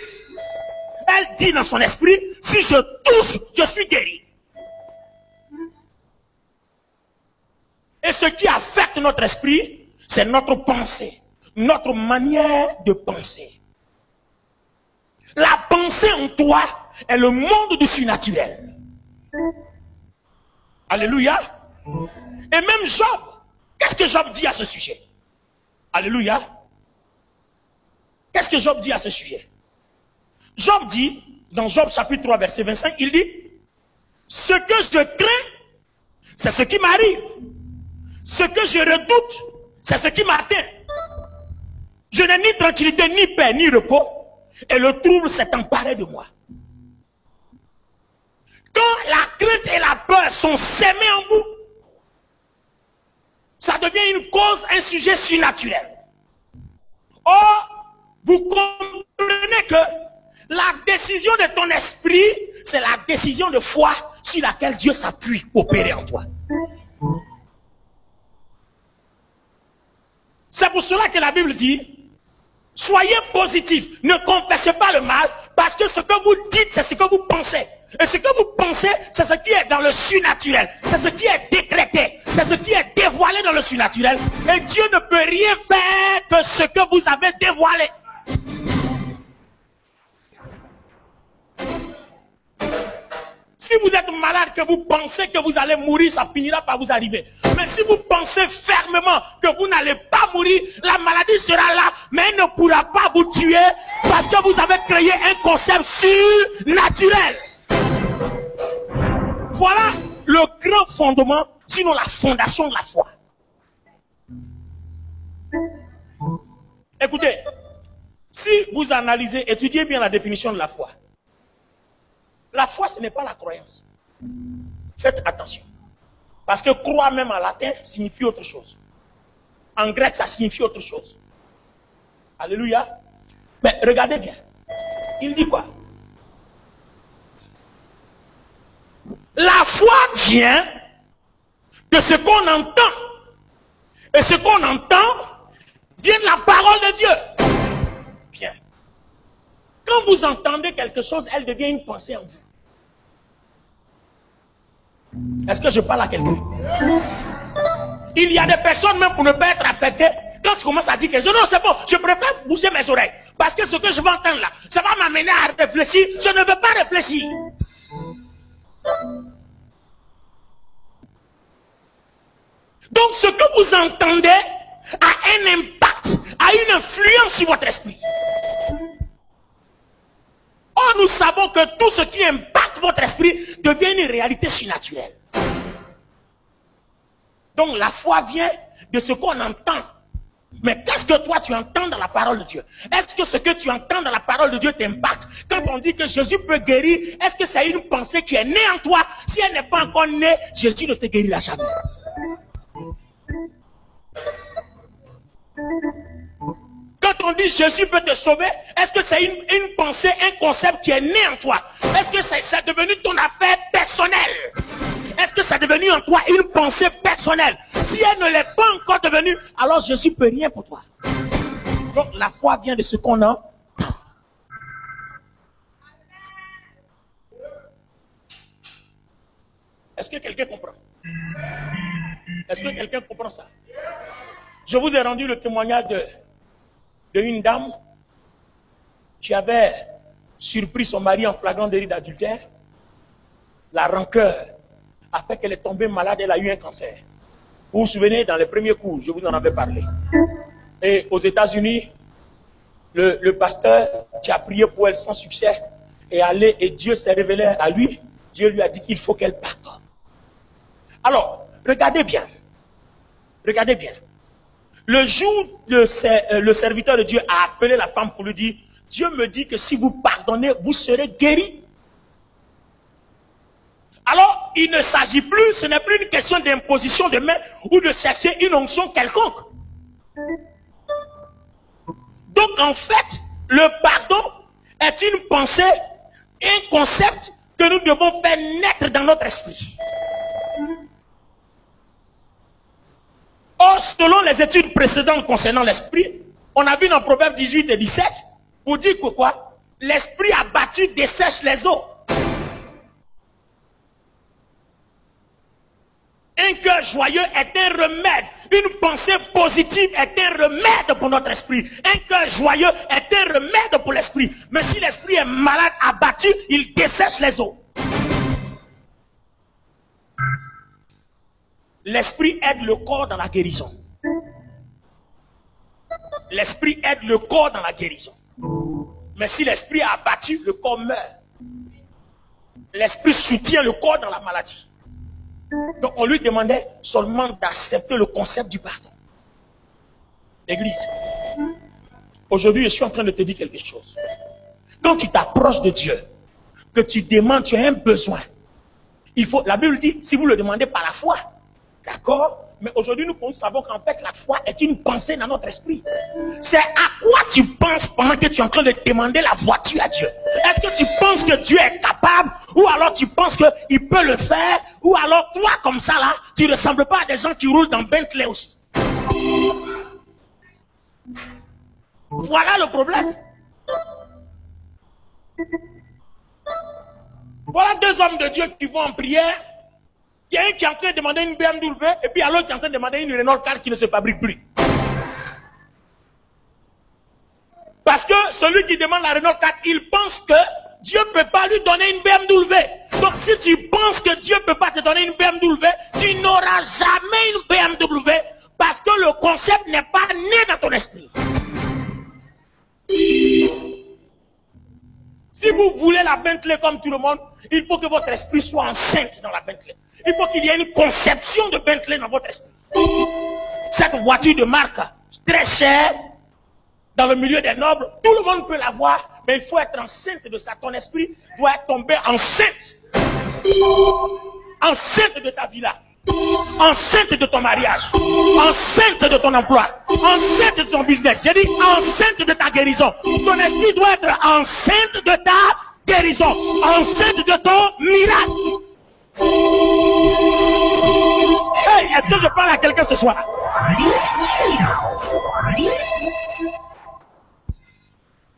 Elle dit dans son esprit, si je touche, je suis guéri. Et ce qui affecte notre esprit, c'est notre pensée, notre manière de penser. La pensée en toi est le monde du surnaturel. Alléluia. Et même Job, qu'est-ce que Job dit à ce sujet? Alléluia. Qu'est-ce que Job dit à ce sujet? Job dit, dans Job chapitre 3, verset 25, il dit, ce que je crains, c'est ce qui m'arrive. Ce que je redoute, c'est ce qui m'atteint. Je n'ai ni tranquillité, ni paix, ni repos, et le trouble s'est emparé de moi. Quand la crainte et la peur sont sémées en vous, ça devient une cause, un sujet surnaturel. Or, vous comprenez que la décision de ton esprit, c'est la décision de foi sur laquelle Dieu s'appuie pour opérer en toi. C'est pour cela que la Bible dit, soyez positifs, ne confessez pas le mal, parce que ce que vous dites, c'est ce que vous pensez. Et ce que vous pensez, c'est ce qui est dans le surnaturel. C'est ce qui est décrété. C'est ce qui est dévoilé dans le surnaturel. Et Dieu ne peut rien faire que ce que vous avez dévoilé. Si vous êtes malade, que vous pensez que vous allez mourir, ça finira par vous arriver. Mais si vous pensez fermement que vous n'allez pas mourir, la maladie sera là, mais elle ne pourra pas vous tuer parce que vous avez créé un concept surnaturel. Voilà le grand fondement, sinon la fondation de la foi. Écoutez, si vous analysez, étudiez bien la définition de la foi. La foi, ce n'est pas la croyance. Faites attention. Parce que croire même en latin signifie autre chose. En grec, ça signifie autre chose. Alléluia. Mais regardez bien. Il dit quoi? La foi vient de ce qu'on entend. Et ce qu'on entend vient de la parole de Dieu. Bien. Quand vous entendez quelque chose, elle devient une pensée en vous. Est-ce que je parle à quelqu'un? Il y a des personnes, même pour ne pas être affectées, quand tu commences à dire quelque chose, non, c'est bon, je préfère bouger mes oreilles. Parce que ce que je vais entendre là, ça va m'amener à réfléchir. Je ne veux pas réfléchir. Donc ce que vous entendez a un impact, a une influence sur votre esprit. Or, nous savons que tout ce qui impacte votre esprit devient une réalité surnaturelle. Donc, la foi vient de ce qu'on entend. Mais qu'est-ce que toi tu entends dans la parole de Dieu? Est-ce que ce que tu entends dans la parole de Dieu t'impacte? Quand on dit que Jésus peut guérir, est-ce que c'est une pensée qui est née en toi? Si elle n'est pas encore née, Jésus ne te guérira jamais. Quand on dit Jésus peut te sauver, est-ce que c'est une pensée, un concept qui est né en toi? Est-ce que c'est devenu ton affaire personnelle? Est-ce que c'est devenu en toi une pensée personnelle? Si elle ne l'est pas encore devenue, alors Jésus ne peut rien pour toi. Donc la foi vient de ce qu'on a. Est-ce que quelqu'un comprend? Est-ce que quelqu'un comprend ça? Je vous ai rendu le témoignage d'une dame qui avait surpris son mari en flagrant délit d'adultère. La rancœur a fait qu'elle est tombée malade, elle a eu un cancer. Vous vous souvenez, dans les premiers cours, je vous en avais parlé. Et aux États-Unis, le pasteur qui a prié pour elle sans succès est allé et Dieu s'est révélé à lui. Dieu lui a dit qu'il faut qu'elle parte. Alors, regardez bien. Regardez bien. Le jour où le serviteur de Dieu a appelé la femme pour lui dire, Dieu me dit que si vous pardonnez, vous serez guéris. Alors, il ne s'agit plus, ce n'est plus une question d'imposition de main ou de chercher une onction quelconque. Donc, en fait, le pardon est une pensée, un concept que nous devons faire naître dans notre esprit. Or, selon les études précédentes concernant l'esprit, on a vu dans Proverbes 18 et 17, pour dire que quoi? L'esprit abattu dessèche les eaux. Un cœur joyeux est un remède. Une pensée positive est un remède pour notre esprit. Un cœur joyeux est un remède pour l'esprit. Mais si l'esprit est malade, abattu, il dessèche les eaux. L'esprit aide le corps dans la guérison. L'esprit aide le corps dans la guérison. Mais si l'esprit est abattu, le corps meurt. L'esprit soutient le corps dans la maladie. Donc on lui demandait seulement d'accepter le concept du pardon. L'église, aujourd'hui je suis en train de te dire quelque chose. Quand tu t'approches de Dieu, que tu demandes, tu as un besoin. La Bible dit, si vous le demandez par la foi, d'accord? Mais aujourd'hui nous savons qu'en fait la foi est une pensée dans notre esprit. C'est à quoi tu penses pendant que tu es en train de demander la voiture à Dieu? Est-ce que tu penses que Dieu est capable? Ou alors tu penses qu'il peut le faire? Ou alors toi comme ça là, tu ne ressembles pas à des gens qui roulent dans Bentley aussi? Voilà le problème. Voilà deux hommes de Dieu qui vont en prière. Il y a un qui est en train de demander une BMW et puis il y a l'autre qui est en train de demander une Renault 4 qui ne se fabrique plus. Parce que celui qui demande la Renault 4, il pense que Dieu ne peut pas lui donner une BMW. Donc si tu penses que Dieu ne peut pas te donner une BMW, tu n'auras jamais une BMW parce que le concept n'est pas né dans ton esprit. Si vous voulez la Bentley comme tout le monde, il faut que votre esprit soit enceinte dans la Bentley. Il faut qu'il y ait une conception de Bentley dans votre esprit. Cette voiture de marque très chère, dans le milieu des nobles, tout le monde peut l'avoir, mais il faut être enceinte de ça. Ton esprit doit tomber enceinte. Enceinte de ta villa. Enceinte de ton mariage. Enceinte de ton emploi. Enceinte de ton business. J'ai dit enceinte de ta guérison. Ton esprit doit être enceinte de ta guérison. Enceinte de ton miracle. Hey, est-ce que je parle à quelqu'un ce soir?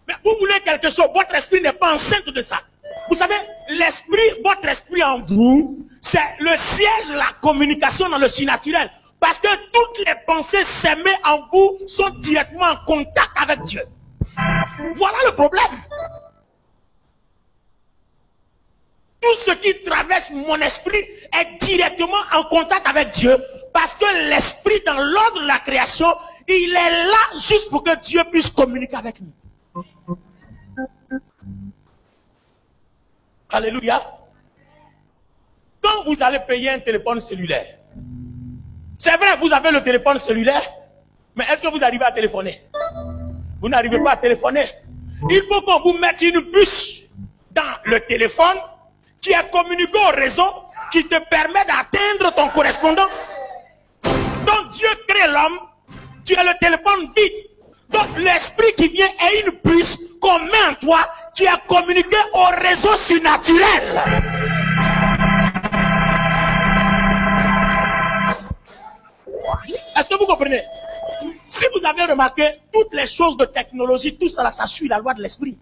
Mais vous voulez quelque chose, votre esprit n'est pas enceinte de ça. Vous savez, votre esprit en vous, c'est le siège de la communication dans le surnaturel. Parce que toutes les pensées s'aimaient en vous sont directement en contact avec Dieu. Voilà le problème. Tout ce qui traverse mon esprit est directement en contact avec Dieu. Parce que l'esprit dans l'ordre de la création, il est là juste pour que Dieu puisse communiquer avec nous. Alléluia. Quand vous allez payer un téléphone cellulaire, c'est vrai, vous avez le téléphone cellulaire, mais est-ce que vous arrivez à téléphoner? Vous n'arrivez pas à téléphoner. Il faut qu'on vous mette une puce dans le téléphone qui est communiquée au réseau, qui te permet d'atteindre ton correspondant. Donc Dieu crée l'homme, tu as le téléphone vide. Donc l'esprit qui vient est une puce qu'on met en toi qui est communiquée au réseau surnaturel. Est-ce que vous comprenez? Si vous avez remarqué, toutes les choses de technologie, tout ça, ça suit la loi de l'esprit.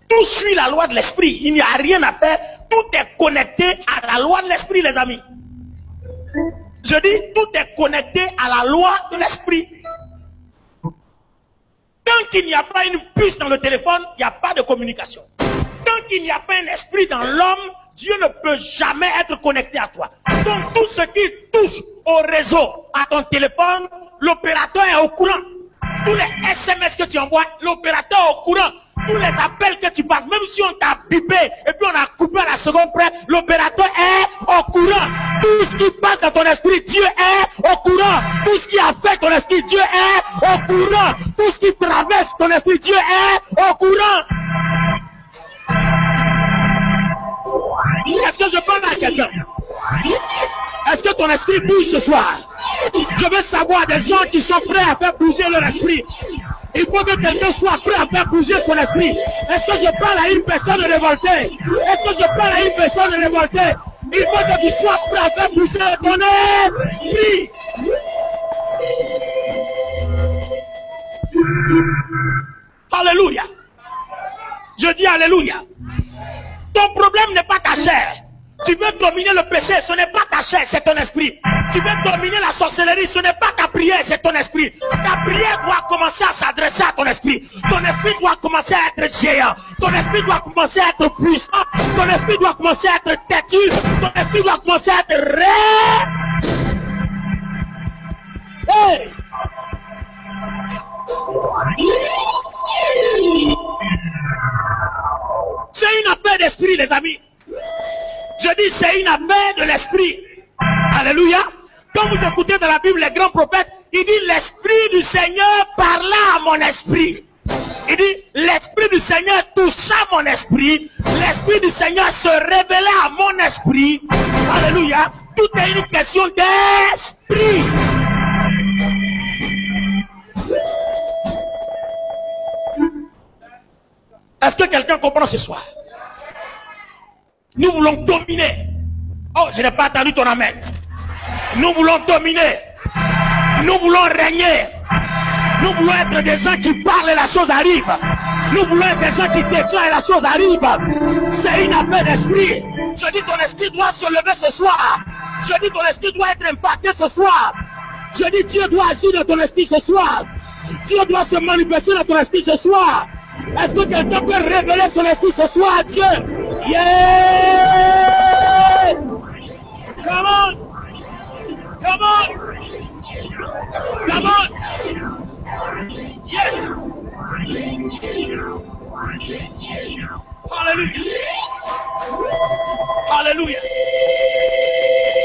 Tout suit la loi de l'esprit. Il n'y a rien à faire. Tout est connecté à la loi de l'esprit, les amis. Je dis, tout est connecté à la loi de l'esprit. Tant qu'il n'y a pas une puce dans le téléphone, il n'y a pas de communication. Tant qu'il n'y a pas un esprit dans l'homme, Dieu ne peut jamais être connecté à toi. Donc tout ce qui touche au réseau, à ton téléphone, l'opérateur est au courant. Tous les SMS que tu envoies, l'opérateur est au courant. Tous les appels que tu passes, même si on t'a bipé et puis on a coupé à la seconde près, l'opérateur est au courant. Tout ce qui passe dans ton esprit, Dieu est au courant. Tout ce qui affecte ton esprit, Dieu est au courant. Tout ce qui traverse ton esprit, Dieu est au courant. Est-ce que je parle à quelqu'un? Est-ce que ton esprit bouge ce soir? Je veux savoir des gens qui sont prêts à faire bouger leur esprit. Il faut que quelqu'un soit prêt à faire bouger son esprit. Est-ce que je parle à une personne révoltée? Est-ce que je parle à une personne révoltée? Il faut que tu sois prêt à faire bouger ton esprit. Alléluia. Je dis alléluia. Ton problème n'est pas ta chair. Tu veux dominer le péché, ce n'est pas ta chair, c'est ton esprit. Tu veux dominer la sorcellerie, ce n'est pas ta prière, c'est ton esprit. Ta prière doit commencer à s'adresser à ton esprit. Ton esprit doit commencer à être géant. Ton esprit doit commencer à être puissant. Ton esprit doit commencer à être têtu. Ton esprit doit commencer à être ré. Hey! C'est une affaire d'esprit, les amis. Je dis, c'est une affaire de l'esprit. Alléluia. Quand vous écoutez dans la Bible les grands prophètes, il dit, l'esprit du Seigneur parla à mon esprit. Il dit, l'esprit du Seigneur toucha mon esprit. L'esprit du Seigneur se révéla à mon esprit. Alléluia. Tout est une question d'esprit. Est-ce que quelqu'un comprend ce soir? Nous voulons dominer. Oh, je n'ai pas entendu ton amen. Nous voulons dominer. Nous voulons régner. Nous voulons être des gens qui parlent et la chose arrive. Nous voulons être des gens qui déclarent et la chose arrive. C'est une affaire d'esprit. Je dis ton esprit doit se lever ce soir. Je dis ton esprit doit être impacté ce soir. Je dis Dieu doit agir dans ton esprit ce soir. Dieu doit se manifester dans ton esprit ce soir. Est-ce que quelqu'un peut révéler son esprit ce soir à Dieu? Yeah! Come on! Come on! Come on! Yes! Alléluia! Alléluia!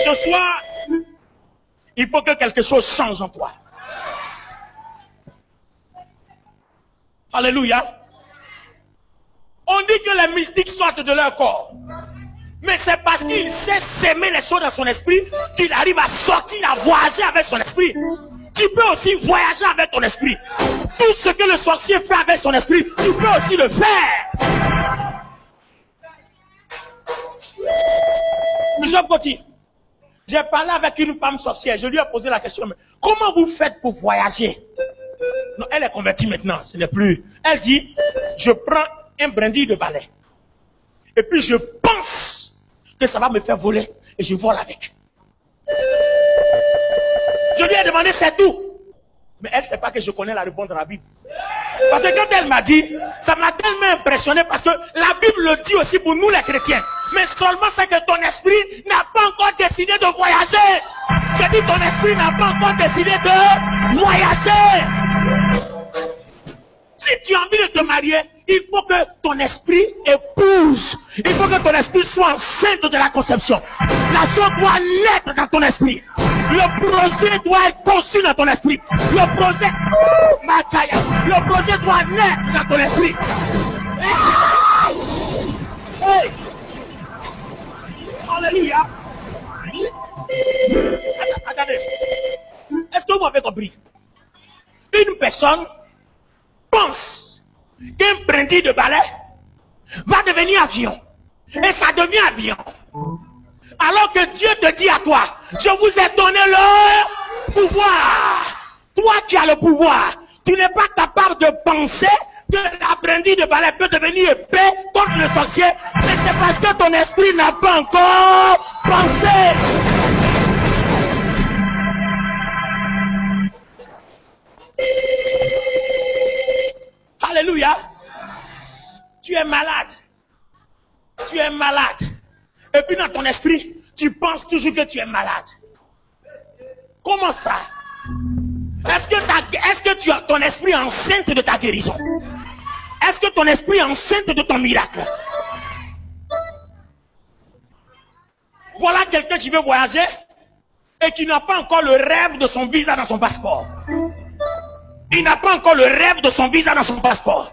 Ce soir, il faut que quelque chose change en toi. Alléluia! On dit que les mystiques sortent de leur corps. Mais c'est parce qu'il sait s'aimer les choses dans son esprit qu'il arrive à sortir, à voyager avec son esprit. Tu peux aussi voyager avec ton esprit. Tout ce que le sorcier fait avec son esprit, tu peux aussi le faire. Bishop Gauthier, j'ai parlé avec une femme sorcière. Je lui ai posé la question, mais comment vous faites pour voyager? Non, elle est convertie maintenant, ce n'est plus. Elle dit, je prends un brindille de balai. Et puis je pense que ça va me faire voler. Et je vole avec. Je lui ai demandé c'est tout. Mais elle ne sait pas que je connais la réponse de la Bible. Parce que quand elle m'a dit, ça m'a tellement impressionné parce que la Bible le dit aussi pour nous les chrétiens. Mais seulement c'est que ton esprit n'a pas encore décidé de voyager. J'ai dit ton esprit n'a pas encore décidé de voyager. Si tu as envie de te marier, il faut que ton esprit épouse. Il faut que ton esprit soit enceinte de la conception. La chose doit naître dans ton esprit. Le projet doit être conçu dans ton esprit. Le projet doit naître dans ton esprit. Hey! Alléluia. Attendez. Est-ce que vous m'avez compris? Une personne pense qu'un brindille de balai va devenir avion. Et ça devient avion. Alors que Dieu te dit à toi, je vous ai donné le pouvoir. Toi qui as le pouvoir, tu n'es pas capable de penser que la brindille de balai peut devenir épée contre le sorcier. Mais c'est parce que ton esprit n'a pas encore pensé. Alléluia. Tu es malade. Tu es malade. Et puis dans ton esprit, tu penses toujours que tu es malade. Comment ça? Est-ce que ton esprit est enceinte de ta guérison? Est-ce que ton esprit est enceinte de ton miracle? Voilà quelqu'un qui veut voyager et qui n'a pas encore le rêve de son visa dans son passeport. Il n'a pas encore le rêve de son visa dans son passeport.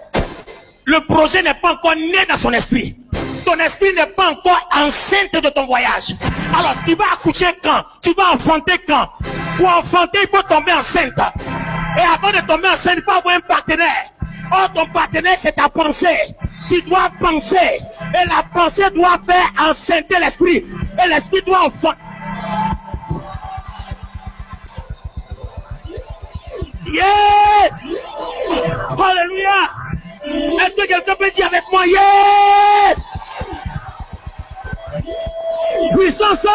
Le projet n'est pas encore né dans son esprit. Ton esprit n'est pas encore enceinte de ton voyage. Alors, tu vas accoucher quand? Tu vas enfanter quand? Pour enfanter, il faut tomber enceinte. Et avant de tomber enceinte, il faut avoir un partenaire. Or, ton partenaire, c'est ta pensée. Tu dois penser. Et la pensée doit faire enceinter l'esprit. Et l'esprit doit enfanter. Yes! Alléluia! Est-ce que quelqu'un peut dire avec moi yes? Puissance!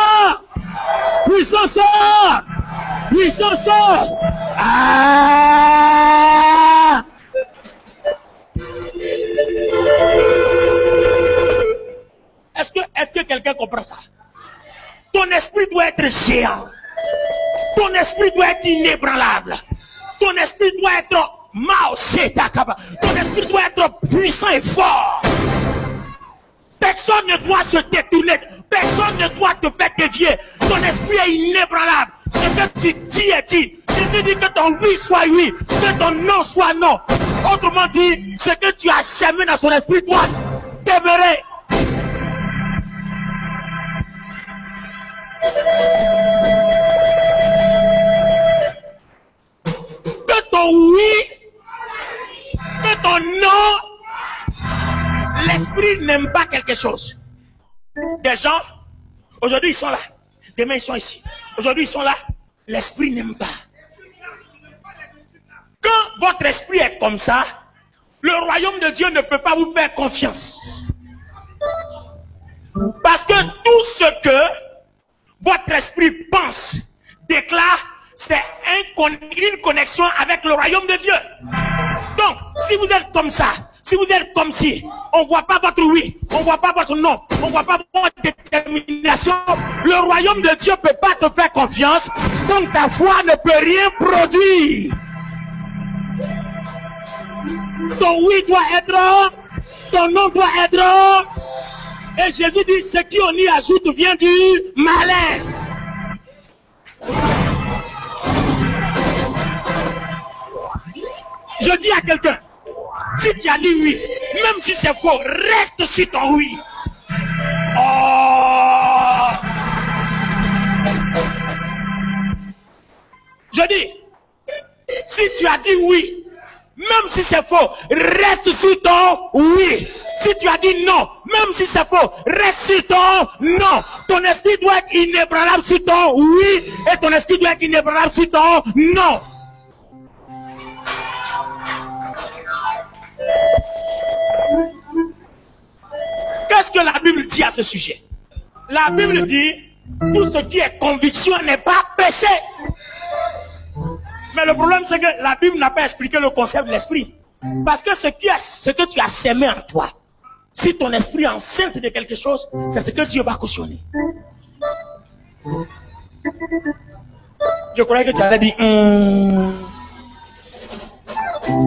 Puissance! Puissance! Ah! Est-ce que quelqu'un comprend ça? Ton esprit doit être géant. Ton esprit doit être inébranlable. Ton esprit doit être Ton esprit doit être puissant et fort. Personne ne doit se détourner. Personne ne doit te faire dévier. Ton esprit est inébranlable. Ce que tu dis est dit. Jésus dit que ton oui soit oui, que ton non soit non. Autrement dit, ce que tu as semé dans ton esprit doit demeurer. Que ton oui, que ton non, l'esprit n'aime pas quelque chose. Des gens, aujourd'hui ils sont là, demain ils sont ici. Aujourd'hui ils sont là, l'esprit n'aime pas. Quand votre esprit est comme ça, le royaume de Dieu ne peut pas vous faire confiance. Parce que tout ce que votre esprit pense, déclare, c'est une connexion avec le royaume de Dieu. Donc, si vous êtes comme ça, si vous êtes comme si, on ne voit pas votre oui, on ne voit pas votre non, on ne voit pas votre détermination, le royaume de Dieu ne peut pas te faire confiance, donc ta foi ne peut rien produire. Ton oui doit être, ton non doit être, et Jésus dit, ce qui on y ajoute vient du malin. Je dis à quelqu'un, si tu as dit oui, même si c'est faux, reste sur ton oui. Oh! Je dis, si tu as dit oui, même si c'est faux, reste sur ton oui. Si tu as dit non, même si c'est faux, reste sur ton non. Ton esprit doit être inébranlable sur ton oui, et ton esprit doit être inébranlable sur ton non. Qu'est-ce que la Bible dit à ce sujet? La Bible dit, tout ce qui est conviction n'est pas péché. Mais le problème, c'est que la Bible n'a pas expliqué le concept de l'esprit. Parce que ce que tu as sémé en toi, si ton esprit est enceinte de quelque chose, c'est ce que Dieu va cautionner. Je croyais que tu avais dit,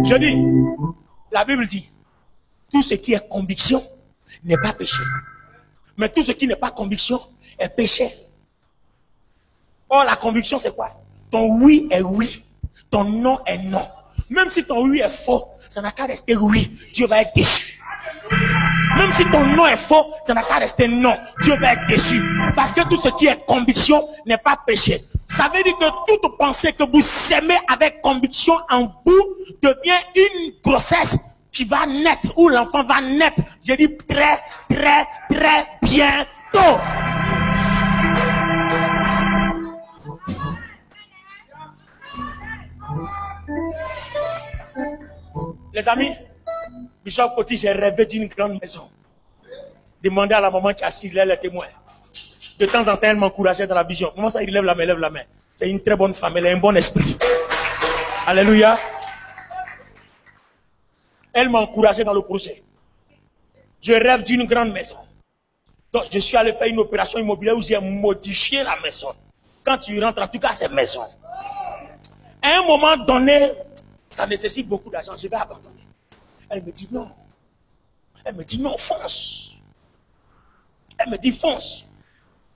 Je dis, la Bible dit, tout ce qui est conviction n'est pas péché. Mais tout ce qui n'est pas conviction est péché. Or, la conviction, c'est quoi? Ton oui est oui, ton non est non. Même si ton oui est faux, ça n'a qu'à rester oui, Dieu va être déçu. Même si ton non est faux, ça n'a qu'à rester non, Dieu va être déçu. Parce que tout ce qui est conviction n'est pas péché. Ça veut dire que toute pensée que vous sémez avec conviction en vous devient une grossesse qui va naître, où l'enfant va naître. Je dis très, très, très bientôt. Les amis, Bishop Koti, j'ai rêvé d'une grande maison. Demandez à la maman qui est assise là, les témoins. De temps en temps, elle m'encourageait dans la vision. Comment ça, il lève la main, lève la main. C'est une très bonne femme, elle a un bon esprit. Alléluia. Elle m'a encouragé dans le projet. Je rêve d'une grande maison. Donc, je suis allé faire une opération immobilière où j'ai modifié la maison. Quand tu rentres, en tout cas, c'est maison. À un moment donné, ça nécessite beaucoup d'argent, je vais abandonner. Elle me dit non. Elle me dit non, fonce. Elle me dit fonce.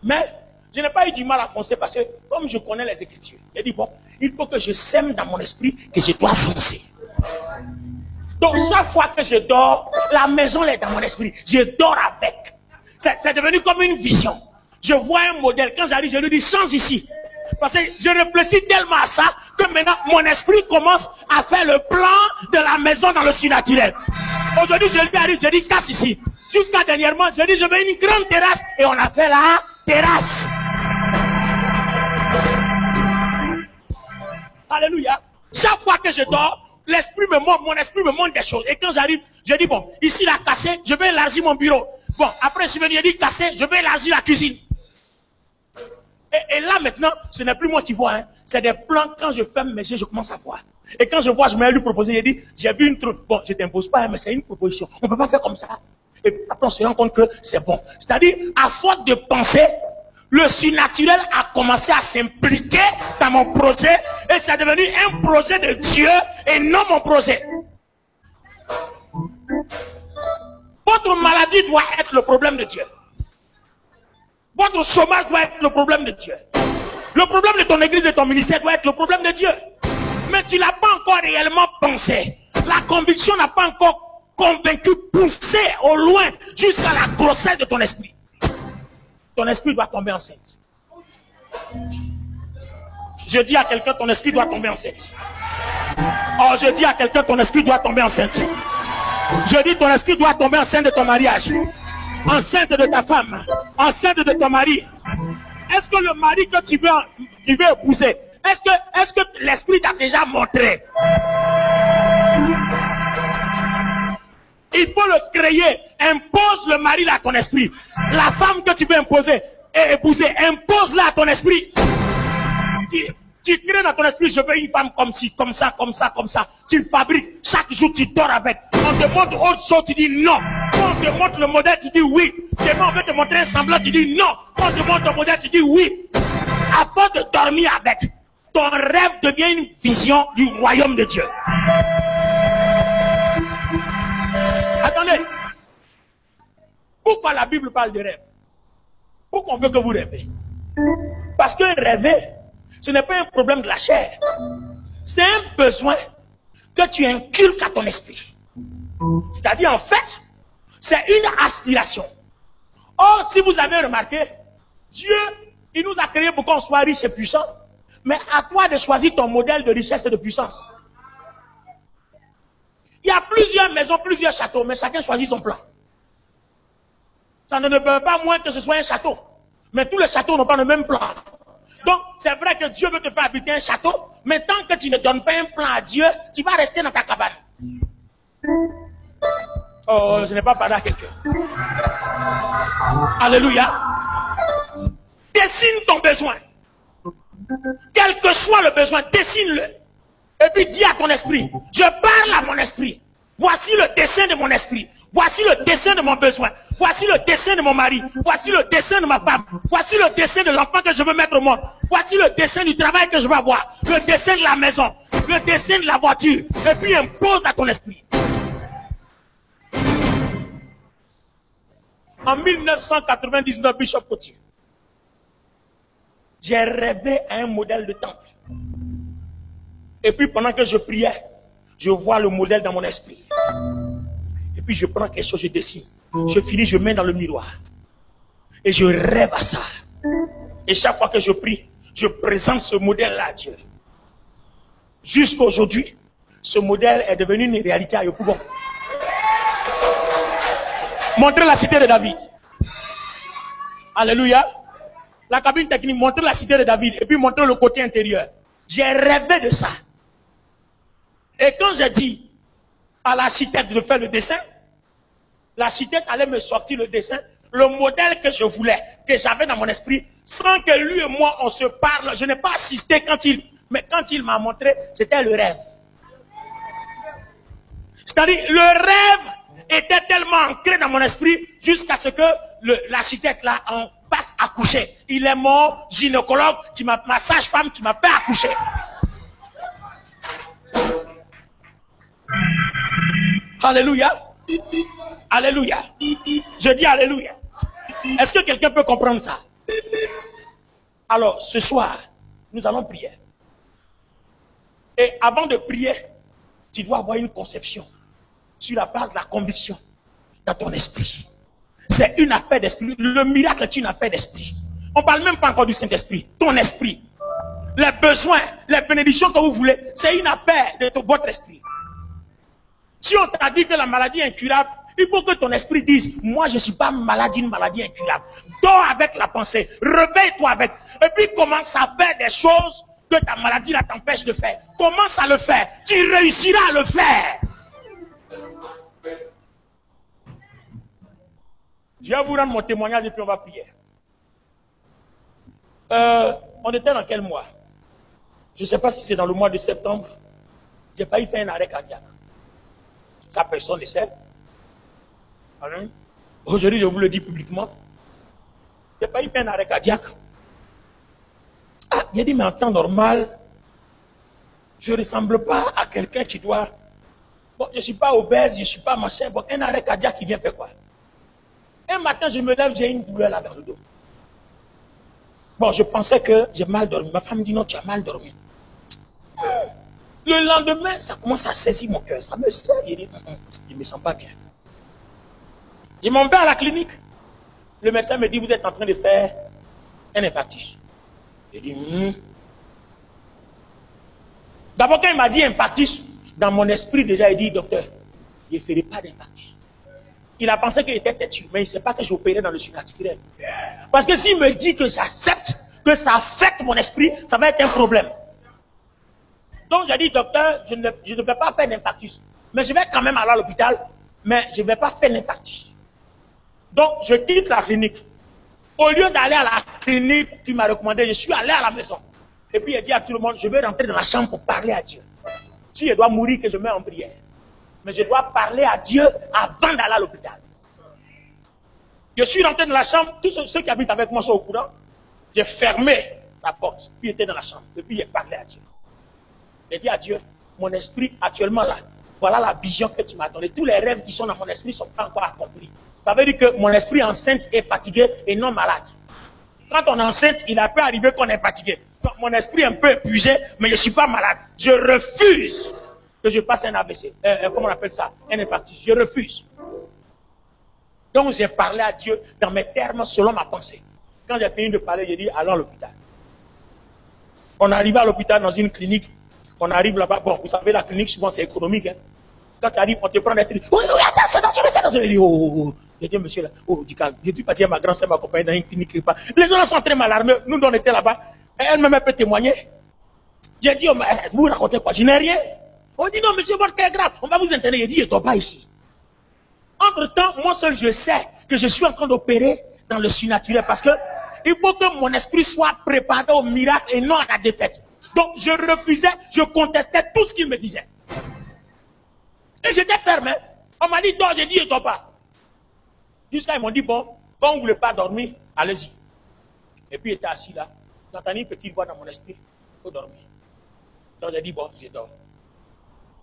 Mais je n'ai pas eu du mal à foncer parce que comme je connais les Écritures, j'ai dit bon, il faut que je sème dans mon esprit que je dois foncer. Donc chaque fois que je dors, la maison est dans mon esprit. Je dors avec. C'est devenu comme une vision. Je vois un modèle. Quand j'arrive, je lui dis change ici. Parce que je réfléchis tellement à ça que maintenant mon esprit commence à faire le plan de la maison dans le surnaturel. Aujourd'hui, je lui arrive, je dis casse ici. Jusqu'à dernièrement, je dis je veux une grande terrasse et on a fait la terrasse. Alléluia. Chaque fois que je dors, l'esprit me montre, mon esprit me montre des choses. Et quand j'arrive, je dis bon, ici la cassé, je vais élargir mon bureau. Bon, après je vais dire cassé, je vais élargir la cuisine. Et là maintenant, ce n'est plus moi qui vois, hein. C'est des plans, quand je ferme mes yeux, je commence à voir. Et quand je vois, je me lui proposer, il dit, j'ai vu une truc. Bon, je ne t'impose pas, hein, mais c'est une proposition. On ne peut pas faire comme ça. Et après on se rend compte que c'est bon. C'est-à-dire, à force de penser, le surnaturel a commencé à s'impliquer dans mon projet et c'est devenu un projet de Dieu et non mon projet. Votre maladie doit être le problème de Dieu. Votre chômage doit être le problème de Dieu. Le problème de ton église et ton ministère doit être le problème de Dieu. Mais tu n'as pas encore réellement pensé. La conviction n'a pas encore convaincu, poussé au loin jusqu'à la grossesse de ton esprit. Ton esprit doit tomber enceinte. Je dis à quelqu'un, ton esprit doit tomber enceinte. Oh, je dis à quelqu'un, ton esprit doit tomber enceinte. Je dis, ton esprit doit tomber enceinte de ton mariage. Enceinte de ta femme. Enceinte de ton mari. Est-ce que le mari que tu veux épouser, est-ce que l'esprit t'a déjà montré? Il faut le créer. Impose le mari là à ton esprit. La femme que tu veux imposer et épouser, impose-la à ton esprit. Tu crées dans ton esprit, je veux une femme comme ci, comme ça, comme ça, comme ça. Tu le fabriques. Chaque jour, tu dors avec. On te montre autre chose, tu dis non. On te montre le modèle, tu dis oui. Demain, on veut te montrer un semblant, tu dis non. On te montre ton modèle, tu dis oui. À force de dormir avec, ton rêve devient une vision du royaume de Dieu. Attendez. Pourquoi la Bible parle de rêve? Pourquoi on veut que vous rêvez? Parce que rêver, ce n'est pas un problème de la chair. C'est un besoin que tu inculques à ton esprit. C'est-à-dire, en fait, c'est une aspiration. Or, si vous avez remarqué, Dieu, il nous a créés pour qu'on soit riche et puissant. Mais à toi de choisir ton modèle de richesse et de puissance. Il y a plusieurs maisons, plusieurs châteaux, mais chacun choisit son plan. Ça ne peut pas moins que ce soit un château. Mais tous les châteaux n'ont pas le même plan. Donc, c'est vrai que Dieu veut te faire habiter un château, mais tant que tu ne donnes pas un plan à Dieu, tu vas rester dans ta cabane. Oh, je n'ai pas parlé à quelqu'un. Alléluia. Dessine ton besoin. Quel que soit le besoin, dessine-le. Et puis dis à ton esprit, je parle à mon esprit. Voici le dessin de mon esprit. Voici le dessin de mon besoin. Voici le dessin de mon mari. Voici le dessin de ma femme. Voici le dessin de l'enfant que je veux mettre au monde. Voici le dessin du travail que je veux avoir. Le dessin de la maison. Le dessin de la voiture. Et puis impose à ton esprit. En 1999, Bishop Cotier, j'ai rêvé à un modèle de temple. Et puis pendant que je priais, je vois le modèle dans mon esprit. Et puis je prends quelque chose, je dessine. Je finis, je mets dans le miroir. Et je rêve à ça. Et chaque fois que je prie, je présente ce modèle-là à Dieu. Jusqu'à aujourd'hui, ce modèle est devenu une réalité à Yopougon. Montrez la cité de David. Alléluia. La cabine technique, montrez la cité de David. Et puis montrez le côté intérieur. J'ai rêvé de ça. Et quand j'ai dit à l'architecte de faire le dessin, l'architecte allait me sortir le dessin, le modèle que je voulais, que j'avais dans mon esprit, sans que lui et moi on se parle. Je n'ai pas assisté mais quand il m'a montré, c'était le rêve. C'est-à-dire, le rêve était tellement ancré dans mon esprit jusqu'à ce que l'architecte là en fasse accoucher. Il est mon gynécologue, ma sage-femme qui m'a fait accoucher. Alléluia. Alléluia. Je dis alléluia. Est-ce que quelqu'un peut comprendre ça? Alors, ce soir, nous allons prier. Et avant de prier, tu dois avoir une conception sur la base de la conviction dans ton esprit. C'est une affaire d'esprit. Le miracle est une affaire d'esprit. On ne parle même pas encore du Saint-Esprit. Ton esprit. Les besoins, les bénédictions que vous voulez, c'est une affaire de votre esprit. Si on t'a dit que la maladie est incurable, il faut que ton esprit dise, moi je ne suis pas malade d'une maladie incurable. Dors avec la pensée, réveille-toi avec. Et puis commence à faire des choses que ta maladie là t'empêche de faire. Commence à le faire. Tu réussiras à le faire. Je vais vous rendre mon témoignage et puis on va prier. On était dans quel mois? Je ne sais pas si c'est dans le mois de septembre. J'ai failli faire un arrêt cardiaque. Ça, personne ne sait. Aujourd'hui, je vous le dis publiquement. J'ai failli faire un arrêt cardiaque. Ah, j'ai dit, mais en temps normal, je ne ressemble pas à quelqu'un qui doit... Bon, je ne suis pas obèse, je ne suis pas machin. Bon, un arrêt cardiaque, il vient faire quoi? Un matin, je me lève, j'ai une douleur là dans le dos. Bon, je pensais que j'ai mal dormi. Ma femme me dit, non, tu as mal dormi. Le lendemain, ça commence à saisir mon cœur. Ça me serre. Il dit, je ne me sens pas bien. Je m'en vais à la clinique. Le médecin me dit, vous êtes en train de faire un infarctus. J'ai dit, D'abord, quand il m'a dit infarctus, dans mon esprit déjà, il dit, docteur, je ne ferai pas d'infarctus. Il a pensé qu'il était têtu, mais il ne sait pas que j'opérais dans le surnaturel. Parce que s'il me dit que j'accepte, que ça affecte mon esprit, ça va être un problème. Donc j'ai dit, docteur, je ne vais pas faire d'infarctus. Mais je vais quand même aller à l'hôpital, mais je ne vais pas faire l'infarctus. Donc je quitte la clinique. Au lieu d'aller à la clinique qui m'a recommandé, je suis allé à la maison. Et puis il dit à tout le monde, je vais rentrer dans la chambre pour parler à Dieu. Si je dois mourir, que je mets en prière. Mais je dois parler à Dieu avant d'aller à l'hôpital. Je suis rentré dans la chambre, tous ceux qui habitent avec moi sont au courant. J'ai fermé la porte, puis j'étais dans la chambre. Et puis j'ai parlé à Dieu. J'ai dit à Dieu, mon esprit actuellement là, voilà la vision que tu m'as donnée. Tous les rêves qui sont dans mon esprit ne sont pas encore accomplis. Ça veut dire que mon esprit enceinte est fatigué et non malade. Quand on est enceinte, il a pu arriver qu'on est fatigué. Donc mon esprit est un peu épuisé, mais je ne suis pas malade. Je refuse que je passe un AVC. Comment on appelle ça? Un infarctus. Je refuse. Donc j'ai parlé à Dieu dans mes termes selon ma pensée. Quand j'ai fini de parler, j'ai dit, allons à l'hôpital. On arrive à l'hôpital dans une clinique. On arrive là-bas. Bon, vous savez, la clinique, souvent, c'est économique. Hein. Quand tu arrives, on te prend des trucs. Oh, attention. J'ai dit, j'ai dit, monsieur, là, du calme. J'ai dû partir à ma grand-sœur, m'accompagner dans une clinique. Les gens sont très mal armés. Nous, on était là-bas. Elle-même peut témoigner. J'ai dit, vous racontez quoi? Je n'ai rien. On dit, non, monsieur, votre cas est grave. On va vous interner. J'ai dit, je ne dors pas ici. Entre-temps, moi seul, je sais que je suis en train d'opérer dans le surnaturel parce que il faut que mon esprit soit préparé au miracle et non à la défaite. Donc, je refusais, je contestais tout ce qu'il me disait. Et j'étais fermé. On m'a dit, dors, j'ai dit, je ne dors pas. Jusqu'à ils m'ont dit, bon, quand vous ne voulez pas dormir, allez-y. Et puis, j'étais assis là. J'ai entendu une petite voix dans mon esprit, il faut dormir. Donc, j'ai dit, bon, je dors.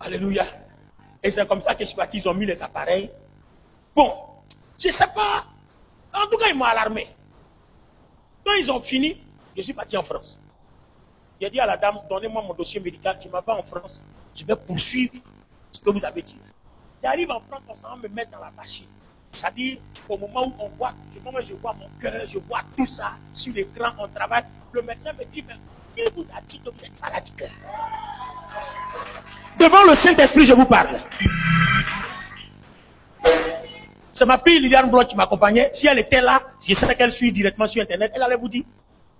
Alléluia. Et c'est comme ça que je suis parti, ils ont mis les appareils. Bon, je ne sais pas. En tout cas, ils m'ont alarmé. Quand ils ont fini, je suis parti en France. J'ai dit à la dame, donnez-moi mon dossier médical, tu ne m'as pas en France. Je vais poursuivre ce que vous avez dit. J'arrive en France, on s'en va me mettre dans la machine. C'est-à-dire, au moment où on voit, je vois mon cœur, je vois tout ça sur l'écran, on travaille. Le médecin me dit, mais qui vous a dit que vous êtes malade du cœur? Devant le Saint-Esprit, je vous parle. C'est ma fille Liliane Blanc qui m'accompagnait. Si elle était là, je sais qu'elle suit directement sur Internet, elle allait vous dire.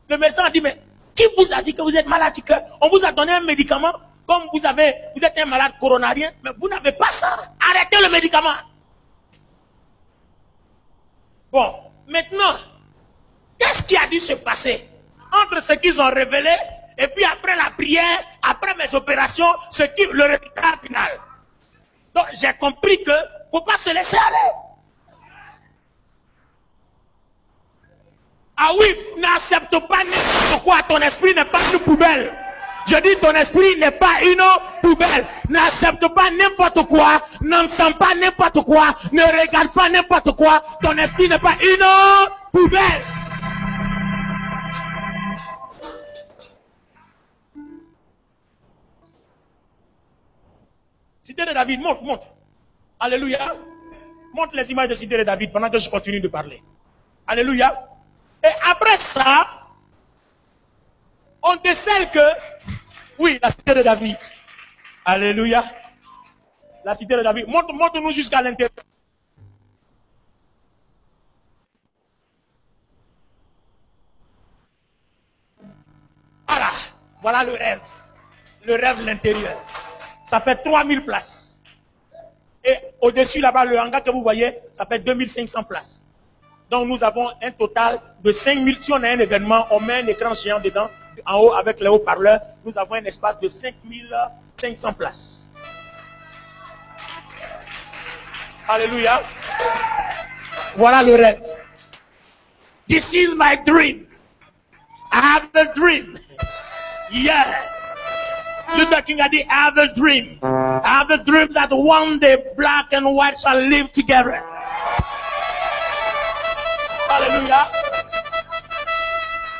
Le médecin a dit, mais qui vous a dit que vous êtes malade du cœur? On vous a donné un médicament, comme vous êtes un malade coronarien, mais vous n'avez pas ça. Arrêtez le médicament. Bon, maintenant, qu'est-ce qui a dû se passer entre ce qu'ils ont révélé et puis après la prière, après mes opérations, le résultat final? Donc j'ai compris que ne faut pas se laisser aller. Ah oui, n'accepte pas n'importe quoi. Ton esprit n'est pas une poubelle. Je dis ton esprit n'est pas une poubelle. N'accepte pas n'importe quoi. N'entends pas n'importe quoi. Ne regarde pas n'importe quoi. Ton esprit n'est pas une poubelle. Cité de David, monte. Alléluia. Montre les images de Cité de David pendant que je continue de parler. Alléluia. Et après ça, on décèle que, oui, la Cité de David. Alléluia. La Cité de David. Montre-nous jusqu'à l'intérieur. Voilà le rêve. Le rêve de l'intérieur. Ça fait 3000 places. Et au-dessus là-bas, le hangar que vous voyez, ça fait 2500 places. Donc nous avons un total de 5000. Si on a un événement, on met un écran géant dedans, en haut avec les haut-parleurs. Nous avons un espace de 5500 places. Alléluia. Voilà le rêve. This is my dream. I have the dream. Yeah. Luther King a dit, I have a dream. I have a dream that one day black and white shall live together. Hallelujah.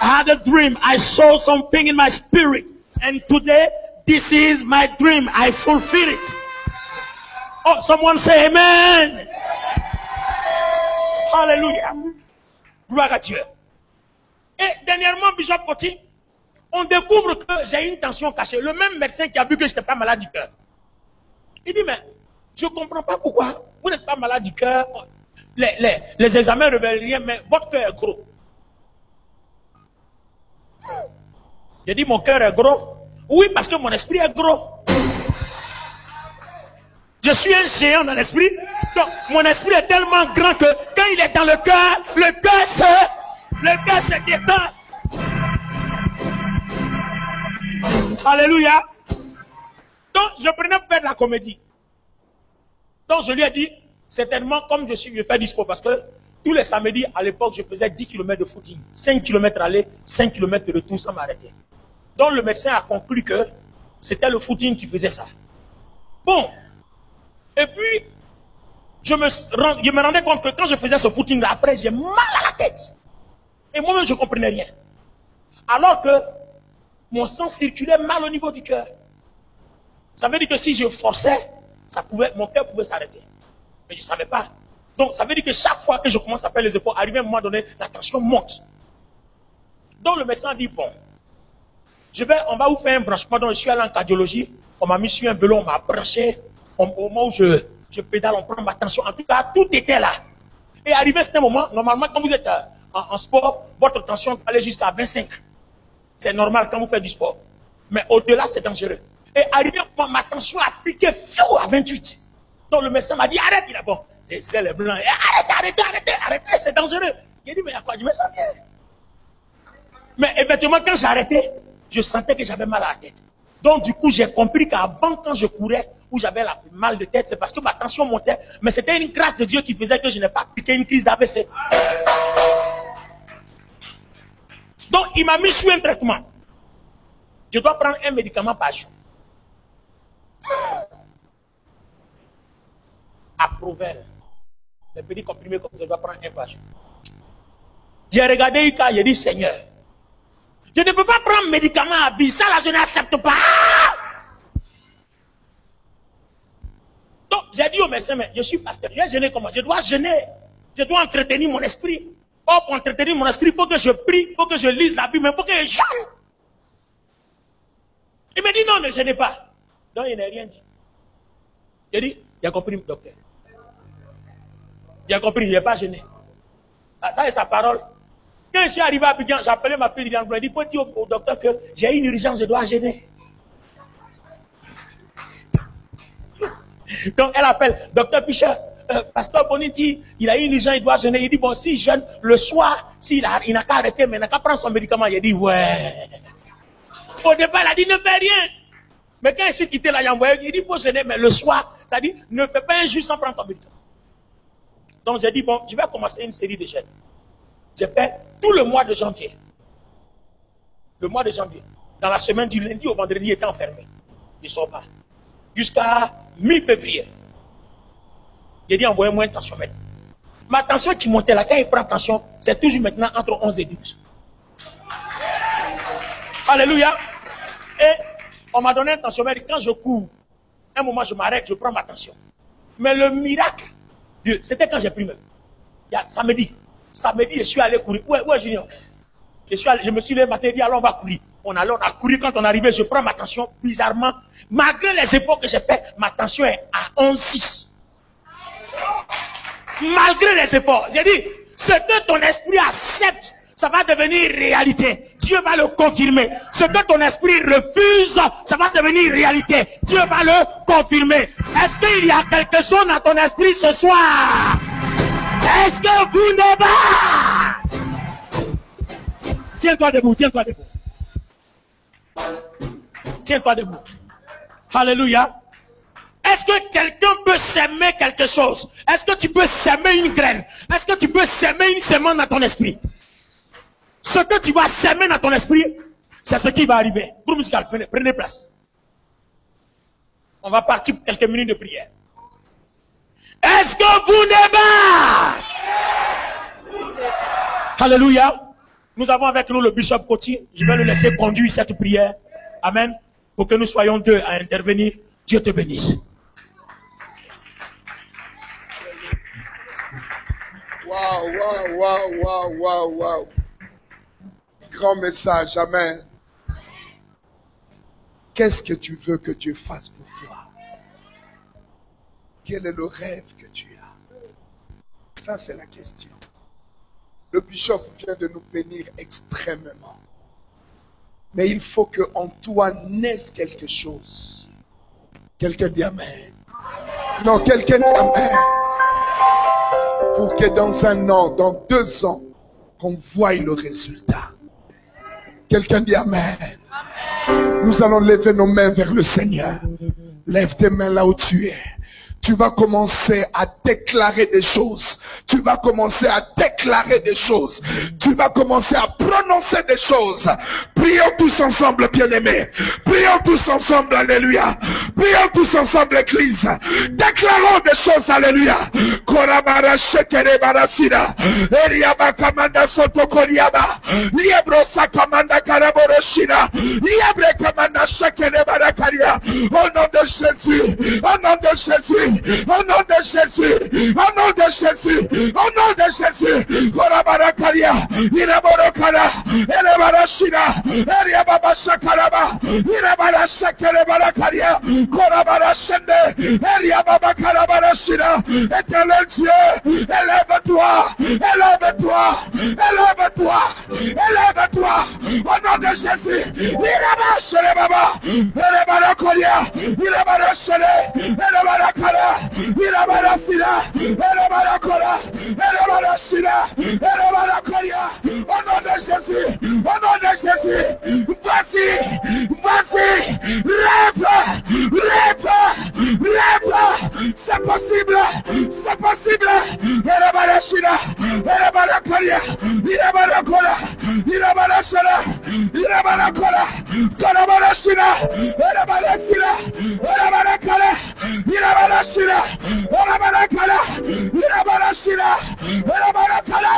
I had a dream. I saw something in my spirit. And today, this is my dream. I fulfill it. Oh, someone say amen. Hallelujah. Gloire à Dieu. Et dernièrement, Bishop Poti, on découvre que j'ai une tension cachée. Le même médecin qui a vu que je n'étais pas malade du cœur. Il dit, mais je ne comprends pas pourquoi vous n'êtes pas malade du cœur. Les examens ne révèlent rien, mais votre cœur est gros. J'ai dit, mon cœur est gros. Oui, parce que mon esprit est gros. Je suis un géant dans l'esprit. Donc, mon esprit est tellement grand que quand il est dans le cœur se détend. Alléluia. Donc, je prenais pour faire de la comédie. Donc, je lui ai dit, certainement, comme je fais du sport, parce que tous les samedis, à l'époque, je faisais 10 km de footing. 5 km aller, 5 km de retour sans m'arrêter. Donc, le médecin a conclu que c'était le footing qui faisait ça. Bon. Et puis, je me rendais compte que quand je faisais ce footing-là, après, j'ai mal à la tête. Et moi-même, je ne comprenais rien. Alors que mon sang circulait mal au niveau du cœur. Ça veut dire que si je forçais, mon cœur pouvait s'arrêter. Mais je ne savais pas. Donc, ça veut dire que chaque fois que je commence à faire les efforts, arrivé à un moment donné, la tension monte. Donc, le médecin dit, bon, on va vous faire un branchement. Donc, je suis allé en cardiologie. On m'a mis sur un vélo, on m'a branché. Au moment où je pédale, on prend ma tension. En tout cas, tout était là. Et arrivé à ce moment, normalement, quand vous êtes en sport, votre tension peut aller jusqu'à 25. C'est normal quand vous faites du sport. Mais au-delà, c'est dangereux. Et arrivé au moment, ma tension a piqué à 28. Donc le médecin m'a dit, arrête, il a bon. C'est les blancs. Arrêtez, c'est dangereux. J'ai dit, mais il y a quoi? Je me sens bien. Mais effectivement, quand j'ai arrêté, je sentais que j'avais mal à la tête. Donc du coup, j'ai compris qu'avant, quand je courais, où j'avais mal de tête, c'est parce que ma tension montait. Mais c'était une grâce de Dieu qui faisait que je n'ai pas piqué une crise d'AVC. Donc, il m'a mis sur un traitement. Je dois prendre un médicament par jour. Approuvel. Les petits comprimés comme je dois prendre un par jour. J'ai regardé Ika, j'ai dit, Seigneur, je ne peux pas prendre un médicament à vie. Ça, là, je n'accepte pas. Donc, j'ai dit au médecin, mais je suis pasteur, je vais jeûner comment? Je dois jeûner. Je dois entretenir mon esprit. Or, pour entretenir mon esprit, il faut que je prie, il faut que je lise la Bible, mais il faut que je jeûne. Il me dit, non, ne jeûnez pas. Donc, il n'a rien dit. J'ai dit, il a compris, docteur. Il a compris, il n'a pas jeûné. Ah, ça, c'est sa parole. Quand je suis arrivé à Abidjan, j'ai appelé ma fille, il a dit, faut dire au docteur que j'ai une urgence, je dois jeûner. Donc, elle appelle, docteur Fischer, pasteur Boniti, il a une urgence, il doit jeûner. Il dit, bon, si jeûne, le soir, il n'a qu'à arrêter, mais il n'a qu'à prendre son médicament. Il a dit, ouais. Au départ, il a dit, ne fais rien. Mais quand je suis quitté là, il dit, faut jeûner, mais le soir, ça dit, ne fais pas un jour sans prendre ton médicament. Donc, j'ai dit, bon, je vais commencer une série de jeûnes. J'ai fait tout le mois de janvier. Le mois de janvier. Dans la semaine du lundi au vendredi, il était enfermé. Il ne sort pas. Jusqu'à mi-février. J'ai dit, envoyez-moi un tensiomètre. Ma tension qui montait là, quand il prend tension, c'est toujours maintenant entre 11 et 12. Alléluia. Et on m'a donné un tensiomètre. Quand je cours, un moment je m'arrête, je prends ma tension. Mais le miracle, c'était quand j'ai pris même. Samedi, je suis allé courir. Où est Junior? Je me suis levé matin et dit, alors on va courir. On a couru, quand on est arrivé, je prends ma tension, bizarrement, malgré les efforts que j'ai fait, ma tension est à 11,6. Malgré les efforts, j'ai dit, ce que ton esprit accepte, ça va devenir réalité. Dieu va le confirmer. Ce que ton esprit refuse, ça va devenir réalité. Dieu va le confirmer. Est-ce qu'il y a quelque chose dans ton esprit ce soir? Est-ce que vous n'êtes pas? Tiens-toi debout, tiens-toi debout. Tiens-toi debout. Alléluia. Est-ce que quelqu'un peut s'aimer quelque chose? Est-ce que tu peux s'aimer une graine? Est-ce que tu peux s'aimer une semence dans ton esprit? Ce que tu vas s'aimer dans ton esprit, c'est ce qui va arriver. Groupe musical, prenez place. On va partir pour quelques minutes de prière. Est-ce que vous n'êtes pas? Alléluia. Nous avons avec nous le bishop Coty. Je vais le laisser conduire cette prière. Amen. Pour que nous soyons deux à intervenir. Dieu te bénisse. Waouh. Grand message, amen. Qu'est-ce que tu veux que Dieu fasse pour toi? Quel est le rêve que tu as? Ça, c'est la question. Le bishop vient de nous bénir extrêmement. Mais il faut qu'en toi naisse quelque chose. Quelqu'un dit amen. Non, quelqu'un dit amen. Pour que dans 1 an, dans 2 ans, qu'on voie le résultat. Quelqu'un dit amen. Nous allons lever nos mains vers le Seigneur. Lève tes mains là où tu es. Tu vas commencer à déclarer des choses. Tu vas commencer à déclarer des choses. Tu vas commencer à prononcer des choses. Prions tous ensemble, bien-aimés. Prions tous ensemble, alléluia. Prions tous ensemble, église. Déclarons des choses, alléluia. Korabara shekere barasira. Eriaba kamanda soto koriaba. Liebro sakamanda karaboroshina. Liebre kamanda shekere barakaria. Au nom de Jésus. Au nom de Jésus. Au nom de Jésus, au nom de Jésus, au nom de Jésus, Korabarakaria, Iraborokara, Elebarashina, Eriababashakaraba, Irabarashakarebarakaria, Korabarashende, Eriababakarabarashina, Éternel Dieu, élève-toi, élève-toi, élève-toi, élève-toi, au nom de Jésus, Irabasherebaba, Elebarakoria, Irabarashene, Elebarakara. Irabarasina, Elebarakora, Elebarasina, Elebarakoria, au nom de Jésus, au nom de Jésus, vas-y, rêve, c'est possible, Elebarashina, Elebarakoria, Irabarakora, Irabarasana, Irabarakora, Karabarashina, Elebarasina, Elebarakara, Irabarashira, Irabarakala, Irabarashira, Irabarakala,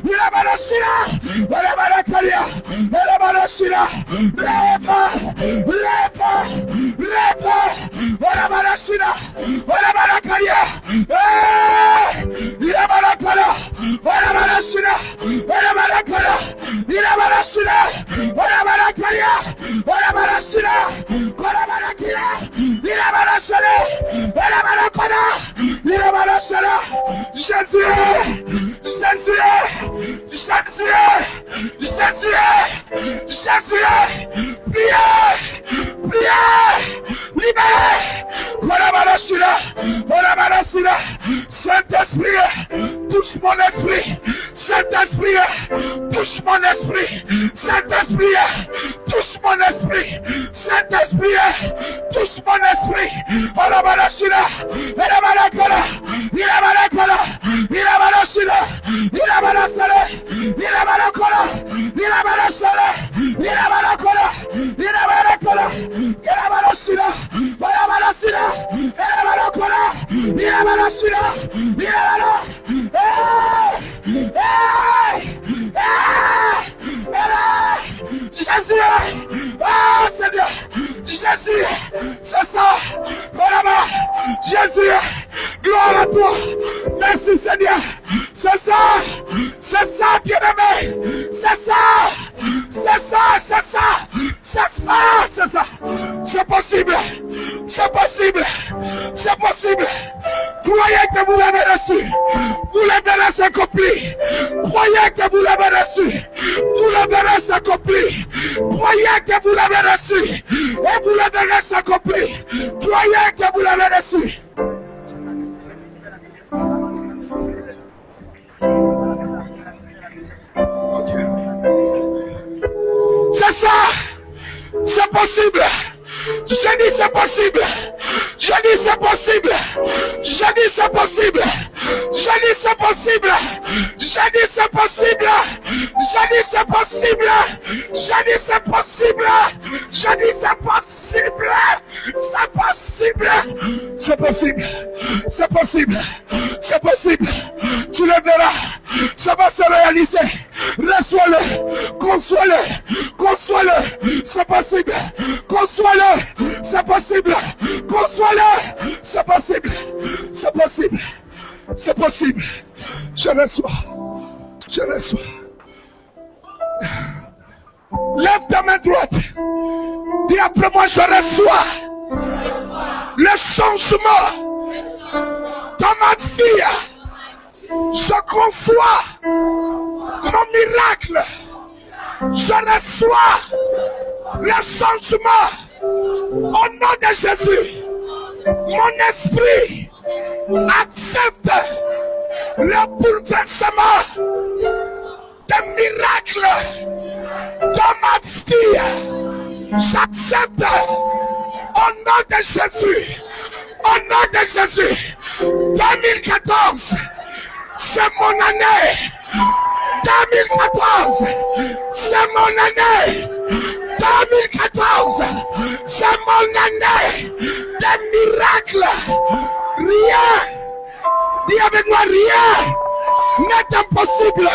Irabarashira, Irabarakalia, Irabarashira, Lepa, Irabarashira, Irabarakalia, Irabarakala, Irabarashira, Irabarakala, Irabarashira, Irabarakalia, Irabarashira, Korabarakia, Irabarashira, Jésus, libère, Saint-Esprit, touche mon esprit, Saint-Esprit, touche mon esprit, Saint-Esprit, touche mon esprit, Saint-Esprit, touche mon esprit, Olabarashira, Elabarakala, Ilabarakala, Ilabarashira, Ilabarasale, Ilabarakola, Ilabarasale, Ilabarakola, Ilabarakala, Ilabarashira, Olabarashira, Ilabarakola, Ilabarashira, Ilabara, Jésus, oh Seigneur, Jésus, c'est ça, vraiment, Jésus, gloire à toi, merci Seigneur, c'est ça, bien-aimé, c'est ça, c'est possible, croyez que vous l'avez reçu, vous l'avez laissé accompli, croyez que vous l'avez reçu, vous l'avez laissé accompli, croyez que vous l'avez reçu, et vous l'avez laissé accompli, croyez que vous l'avez reçu. C'est ça, c'est possible. Je dis c'est possible. Je dis c'est possible. Je dis c'est possible. Je dis c'est possible. Je dis c'est possible. Je dis c'est possible. C'est possible. C'est possible. C'est possible. C'est possible. Tu le verras. Ça va se réaliser. Reçois-le. Conçois-le. Conçois-le. C'est possible. Conçois-le. C'est possible. Conçois-le. C'est possible. C'est possible. C'est possible. Je reçois. Je reçois. Lève ta main droite. Dis après moi, je reçois le changement dans ma vie. Je conçois mon miracle. Je reçois le changement au nom de Jésus. Mon esprit accepte le bouleversement des miracles dans ma vie. J'accepte au nom de Jésus. Au nom de Jésus. 2014, c'est mon année. 2014, c'est mon année. 2014, c'est mon année des miracles. Rien, dis avec moi, rien n'est impossible.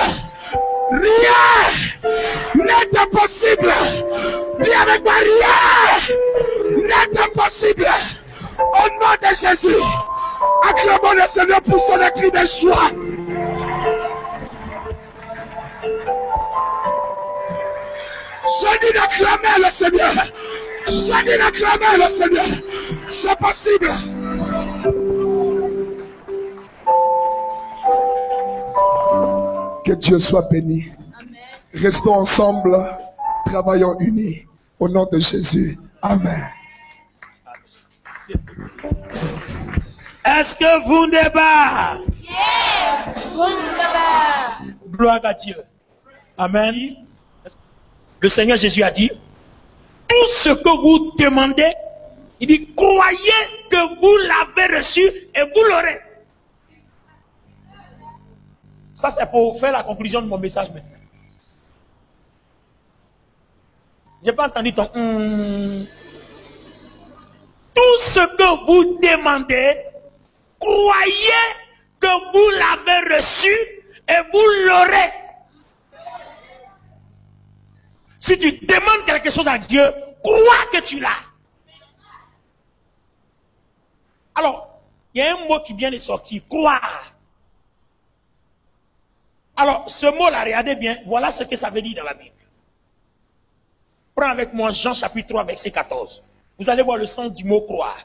Rien n'est impossible. Dis avec moi, rien n'est impossible. Au nom de Jésus, acclamons le Seigneur pour son écrit de joie. Je dis d'acclamer le Seigneur. Je dis d'acclamer le Seigneur. C'est possible. Que Dieu soit béni. Amen. Restons ensemble. Travaillons unis. Au nom de Jésus. Amen. Est-ce que vous débat? Gloire à Dieu. Amen. Le Seigneur Jésus a dit, tout ce que vous demandez, il dit, croyez que vous l'avez reçu et vous l'aurez. Ça, c'est pour faire la conclusion de mon message maintenant. J'ai pas entendu ton Tout ce que vous demandez, croyez que vous l'avez reçu et vous l'aurez. Si tu demandes quelque chose à Dieu, crois que tu l'as. Alors, il y a un mot qui vient de sortir, croire. Alors, ce mot-là, regardez bien, voilà ce que ça veut dire dans la Bible. Prends avec moi Jean chapitre 3, verset 14. Vous allez voir le sens du mot croire.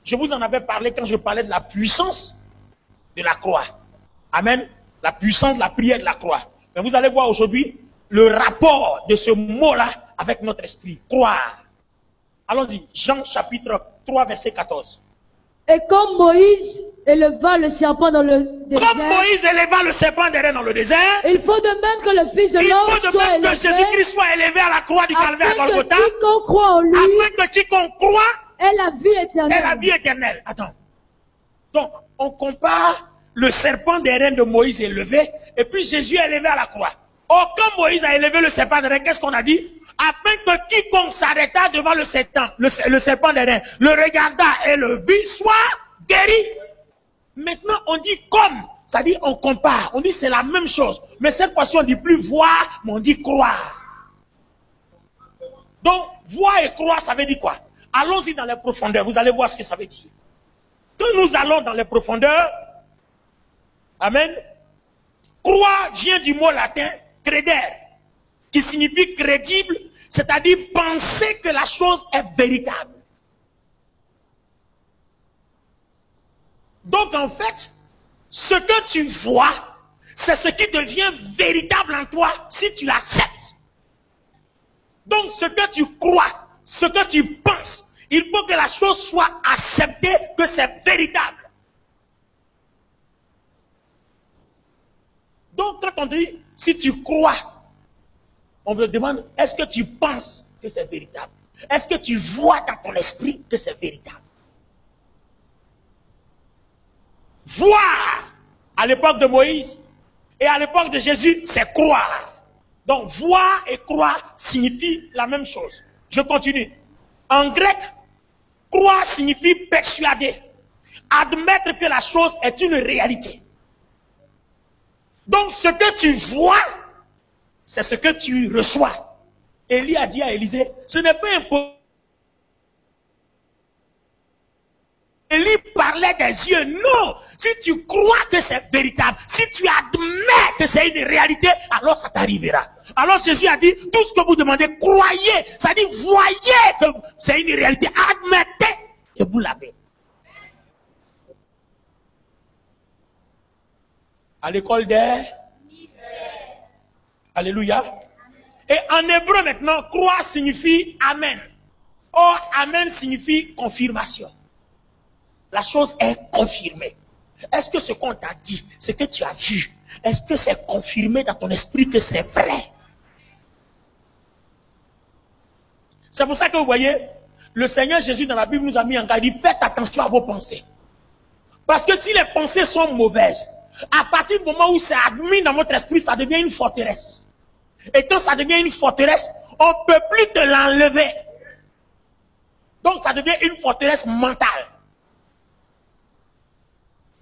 Je vous en avais parlé quand je parlais de la puissance de la croix. Amen. La puissance de la prière de la croix. Mais vous allez voir aujourd'hui le rapport de ce mot-là avec notre esprit. Croire. Allons-y. Jean chapitre 3, verset 14. Et comme Moïse éleva le serpent dans le désert. Comme Moïse éleva le serpent dans le désert. Il faut de même que le Fils de l'homme soit élevé. Que Jésus-Christ soit élevé à la croix du calvaire à Golgotha. Afin que quiconque croit en lui. Afin que quiconque croit. Ait la vie éternelle. Ait la vie éternelle. Attends. Donc, on compare le serpent des reins de Moïse élevé et puis Jésus est élevé à la croix. Or, quand Moïse a élevé le serpent des reins, qu'est-ce qu'on a dit? Afin que quiconque s'arrêta devant le serpent des reins, le regarda et le vit, soit guéri. Maintenant, on dit comme, c'est-à-dire on compare, on dit c'est la même chose. Mais cette fois-ci, on ne dit plus voir, mais on dit croire. Donc, voir et croire, ça veut dire quoi? Allons-y dans les profondeurs, vous allez voir ce que ça veut dire. Quand nous allons dans les profondeurs, amen, croire vient du mot latin credere, qui signifie crédible, c'est-à-dire penser que la chose est véritable. Donc en fait, ce que tu vois, c'est ce qui devient véritable en toi si tu l'acceptes. Donc ce que tu crois, ce que tu penses, il faut que la chose soit acceptée, que c'est véritable. Donc quand on dit, si tu crois, on te demande, est-ce que tu penses que c'est véritable? Est-ce que tu vois dans ton esprit que c'est véritable? Voir, À l'époque de Moïse et à l'époque de Jésus, c'est croire. Donc, voir et croire signifient la même chose. Je continue. En grec, croire signifie persuader. Admettre que la chose est une réalité. Donc, ce que tu vois, c'est ce que tu reçois. Élie a dit à Élisée, ce n'est pas impossible. Élie parlait des yeux. Non, si tu crois que c'est véritable, si tu admets que c'est une réalité, alors ça t'arrivera. Alors Jésus a dit, tout ce que vous demandez, croyez. Ça dit, voyez que c'est une réalité. Admettez et vous l'avez. À l'école des mystères. Alléluia. Et en hébreu maintenant, croire signifie amen. Or, amen signifie confirmation. La chose est confirmée. Est-ce que ce qu'on t'a dit, ce que tu as vu, est-ce que c'est confirmé dans ton esprit que c'est vrai? C'est pour ça que vous voyez, le Seigneur Jésus dans la Bible nous a mis en garde. Il dit, faites attention à vos pensées. Parce que si les pensées sont mauvaises, à partir du moment où c'est admis dans votre esprit, ça devient une forteresse. Et quand ça devient une forteresse, on ne peut plus te l'enlever. Donc ça devient une forteresse mentale.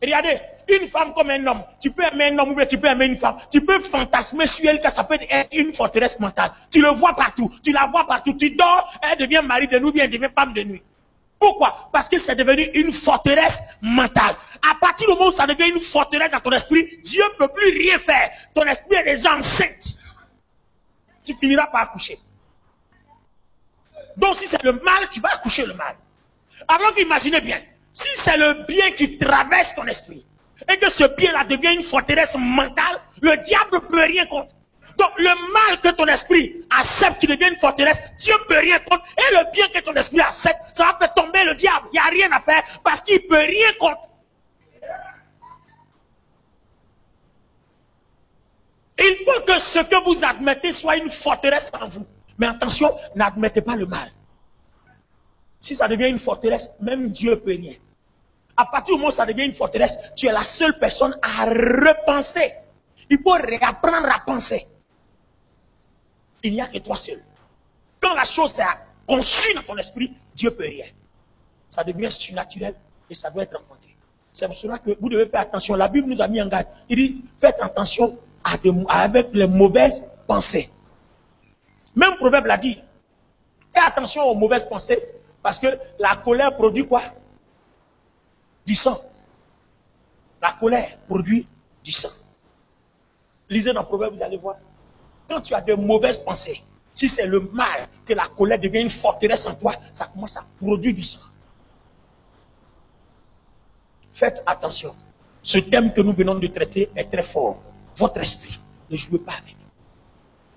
Regardez, une femme comme un homme, tu peux aimer un homme ou bien tu peux aimer une femme, tu peux fantasmer sur elle que ça peut être une forteresse mentale. Tu le vois partout, tu la vois partout, tu dors, elle devient mari de nuit ou bien elle devient femme de nuit. Pourquoi? Parce que c'est devenu une forteresse mentale. À partir du moment où ça devient une forteresse dans ton esprit, Dieu ne peut plus rien faire. Ton esprit est déjà enceinte. Tu finiras par accoucher. Donc si c'est le mal, tu vas accoucher le mal. Alors qu'imaginez bien, si c'est le bien qui traverse ton esprit, et que ce bien-là devient une forteresse mentale, le diable ne peut rien contre. Donc le mal que ton esprit accepte qui devient une forteresse, Dieu ne peut rien contre. Et le bien que ton esprit accepte, ça va faire tomber le diable. Il n'y a rien à faire parce qu'il ne peut rien contre. Il faut que ce que vous admettez soit une forteresse en vous. Mais attention, n'admettez pas le mal. Si ça devient une forteresse, même Dieu ne peut rien. À partir du moment où ça devient une forteresse, tu es la seule personne à repenser. Il faut réapprendre à penser. Il n'y a que toi seul. Quand la chose est conçue dans ton esprit, Dieu ne peut rien. Ça devient surnaturel et ça doit être enfanté. C'est pour cela que vous devez faire attention. La Bible nous a mis en garde. Il dit, faites attention avec les mauvaises pensées. Même Proverbe l'a dit. Fais attention aux mauvaises pensées parce que la colère produit quoi? Du sang. La colère produit du sang. Lisez dans Proverbe, vous allez voir. Quand tu as de mauvaises pensées, si c'est le mal, que la colère devient une forteresse en toi, ça commence à produire du sang. Faites attention. Ce thème que nous venons de traiter est très fort. Votre esprit, ne jouez pas avec.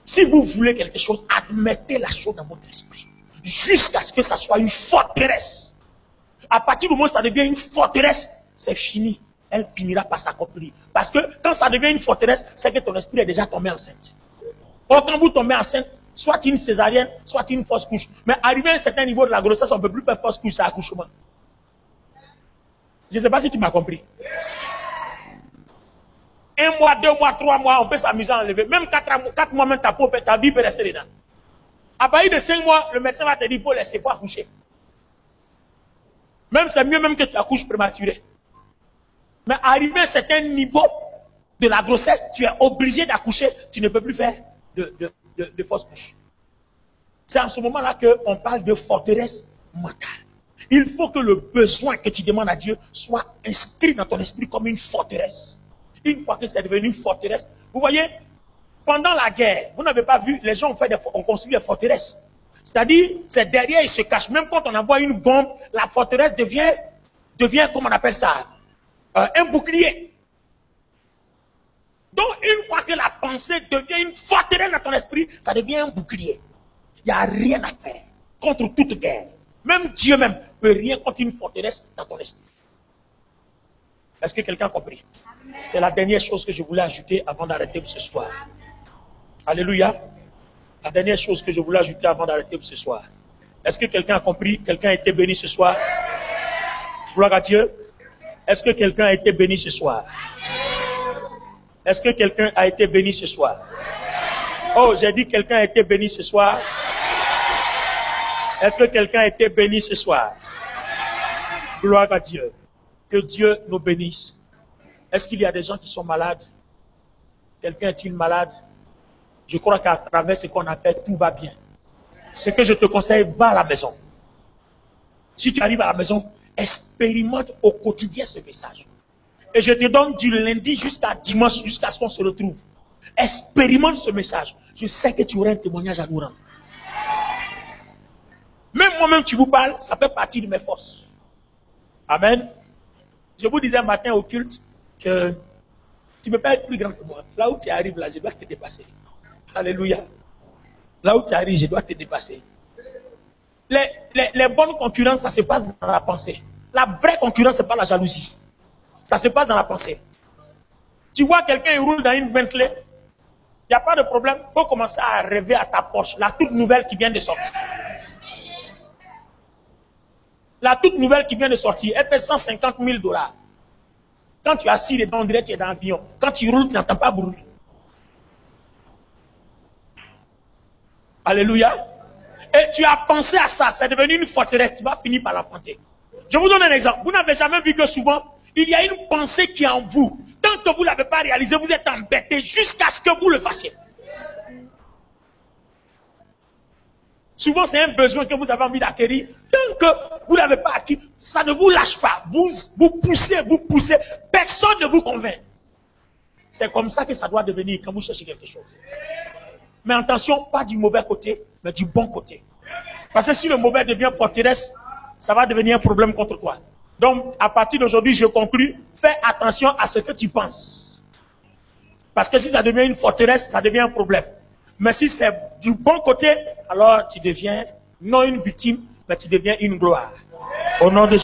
Si vous voulez quelque chose, admettez la chose dans votre esprit. Jusqu'à ce que ça soit une forteresse. À partir du moment où ça devient une forteresse, c'est fini. Elle finira par s'accomplir. Parce que quand ça devient une forteresse, c'est que ton esprit est déjà tombé enceinte. Or, quand vous tombez enceinte, soit une césarienne, soit une fausse couche. Mais arrivé à un certain niveau de la grossesse, on ne peut plus faire fausse couche, c'est accouchement. Je ne sais pas si tu m'as compris. 1 mois, 2 mois, 3 mois, on peut s'amuser à enlever. Même 4 mois, même ta vie peut rester dedans. À partir de 5 mois, le médecin va te dire, il faut laisser, il faut accoucher. Même c'est mieux même que tu accouches prématuré. Mais arrivé à un certain niveau de la grossesse, tu es obligé d'accoucher, tu ne peux plus faire de fausse couche. C'est en ce moment-là qu'on parle de forteresse mentale. Il faut que le besoin que tu demandes à Dieu soit inscrit dans ton esprit comme une forteresse. Une fois que c'est devenu une forteresse, vous voyez, pendant la guerre, vous n'avez pas vu, les gens ont construit des forteresses. C'est-à-dire, c'est derrière, ils se cachent. Même quand on envoie une bombe, la forteresse devient, comment on appelle ça, un bouclier. Donc, une fois que la pensée devient une forteresse dans ton esprit, ça devient un bouclier. Il n'y a rien à faire contre toute guerre. Même Dieu même ne peut rien contre une forteresse dans ton esprit. Est-ce que quelqu'un a compris? C'est la dernière chose que je voulais ajouter avant d'arrêter pour ce soir. Alléluia. La dernière chose que je voulais ajouter avant d'arrêter pour ce soir. Est-ce que quelqu'un a compris? Quelqu'un a été béni ce soir? Gloire à Dieu. Est-ce que quelqu'un a été béni ce soir? Est-ce que quelqu'un a été béni ce soir? Oh, j'ai dit quelqu'un a été béni ce soir. Est-ce que quelqu'un a été béni ce soir? Gloire à Dieu. Que Dieu nous bénisse. Est-ce qu'il y a des gens qui sont malades? Quelqu'un est-il malade? Je crois qu'à travers ce qu'on a fait, tout va bien. Ce que je te conseille, va à la maison. Si tu arrives à la maison, expérimente au quotidien ce message. Et je te donne du lundi jusqu'à dimanche, jusqu'à ce qu'on se retrouve. Expérimente ce message. Je sais que tu auras un témoignage à nous rendre. Même moi-même, tu vous parles, ça fait partie de mes forces. Amen. Je vous disais un matin au culte que tu ne peux pas être plus grand que moi. Là où tu arrives, là, je dois te dépasser. Alléluia. Là où tu arrives, je dois te dépasser. Les bonnes concurrences, ça se passe dans la pensée. La vraie concurrence, ce n'est pas la jalousie. Ça se passe dans la pensée. Tu vois quelqu'un, il roule dans une Bentley. Il n'y a pas de problème. Il faut commencer à rêver à ta Porsche. La toute nouvelle qui vient de sortir. La toute nouvelle qui vient de sortir, elle fait 150 000 $. Quand tu es assis dedans, on dirait que tu es dans l'avion. Quand tu roules, tu n'entends pas bruit. Alléluia. Et tu as pensé à ça, c'est devenu une forteresse, tu vas finir par l'enfanter. Je vous donne un exemple. Vous n'avez jamais vu que souvent, il y a une pensée qui est en vous. Tant que vous ne l'avez pas réalisé, vous êtes embêté jusqu'à ce que vous le fassiez. Souvent, c'est un besoin que vous avez envie d'acquérir. Tant que vous ne l'avez pas acquis, ça ne vous lâche pas. Vous poussez. Personne ne vous convainc. C'est comme ça que ça doit devenir quand vous cherchez quelque chose. Mais attention, pas du mauvais côté, mais du bon côté. Parce que si le mauvais devient forteresse, ça va devenir un problème contre toi. Donc, à partir d'aujourd'hui, je conclus, fais attention à ce que tu penses. Parce que si ça devient une forteresse, ça devient un problème. Mais si c'est du bon côté, alors tu deviens non une victime, mais tu deviens une gloire. Au nom de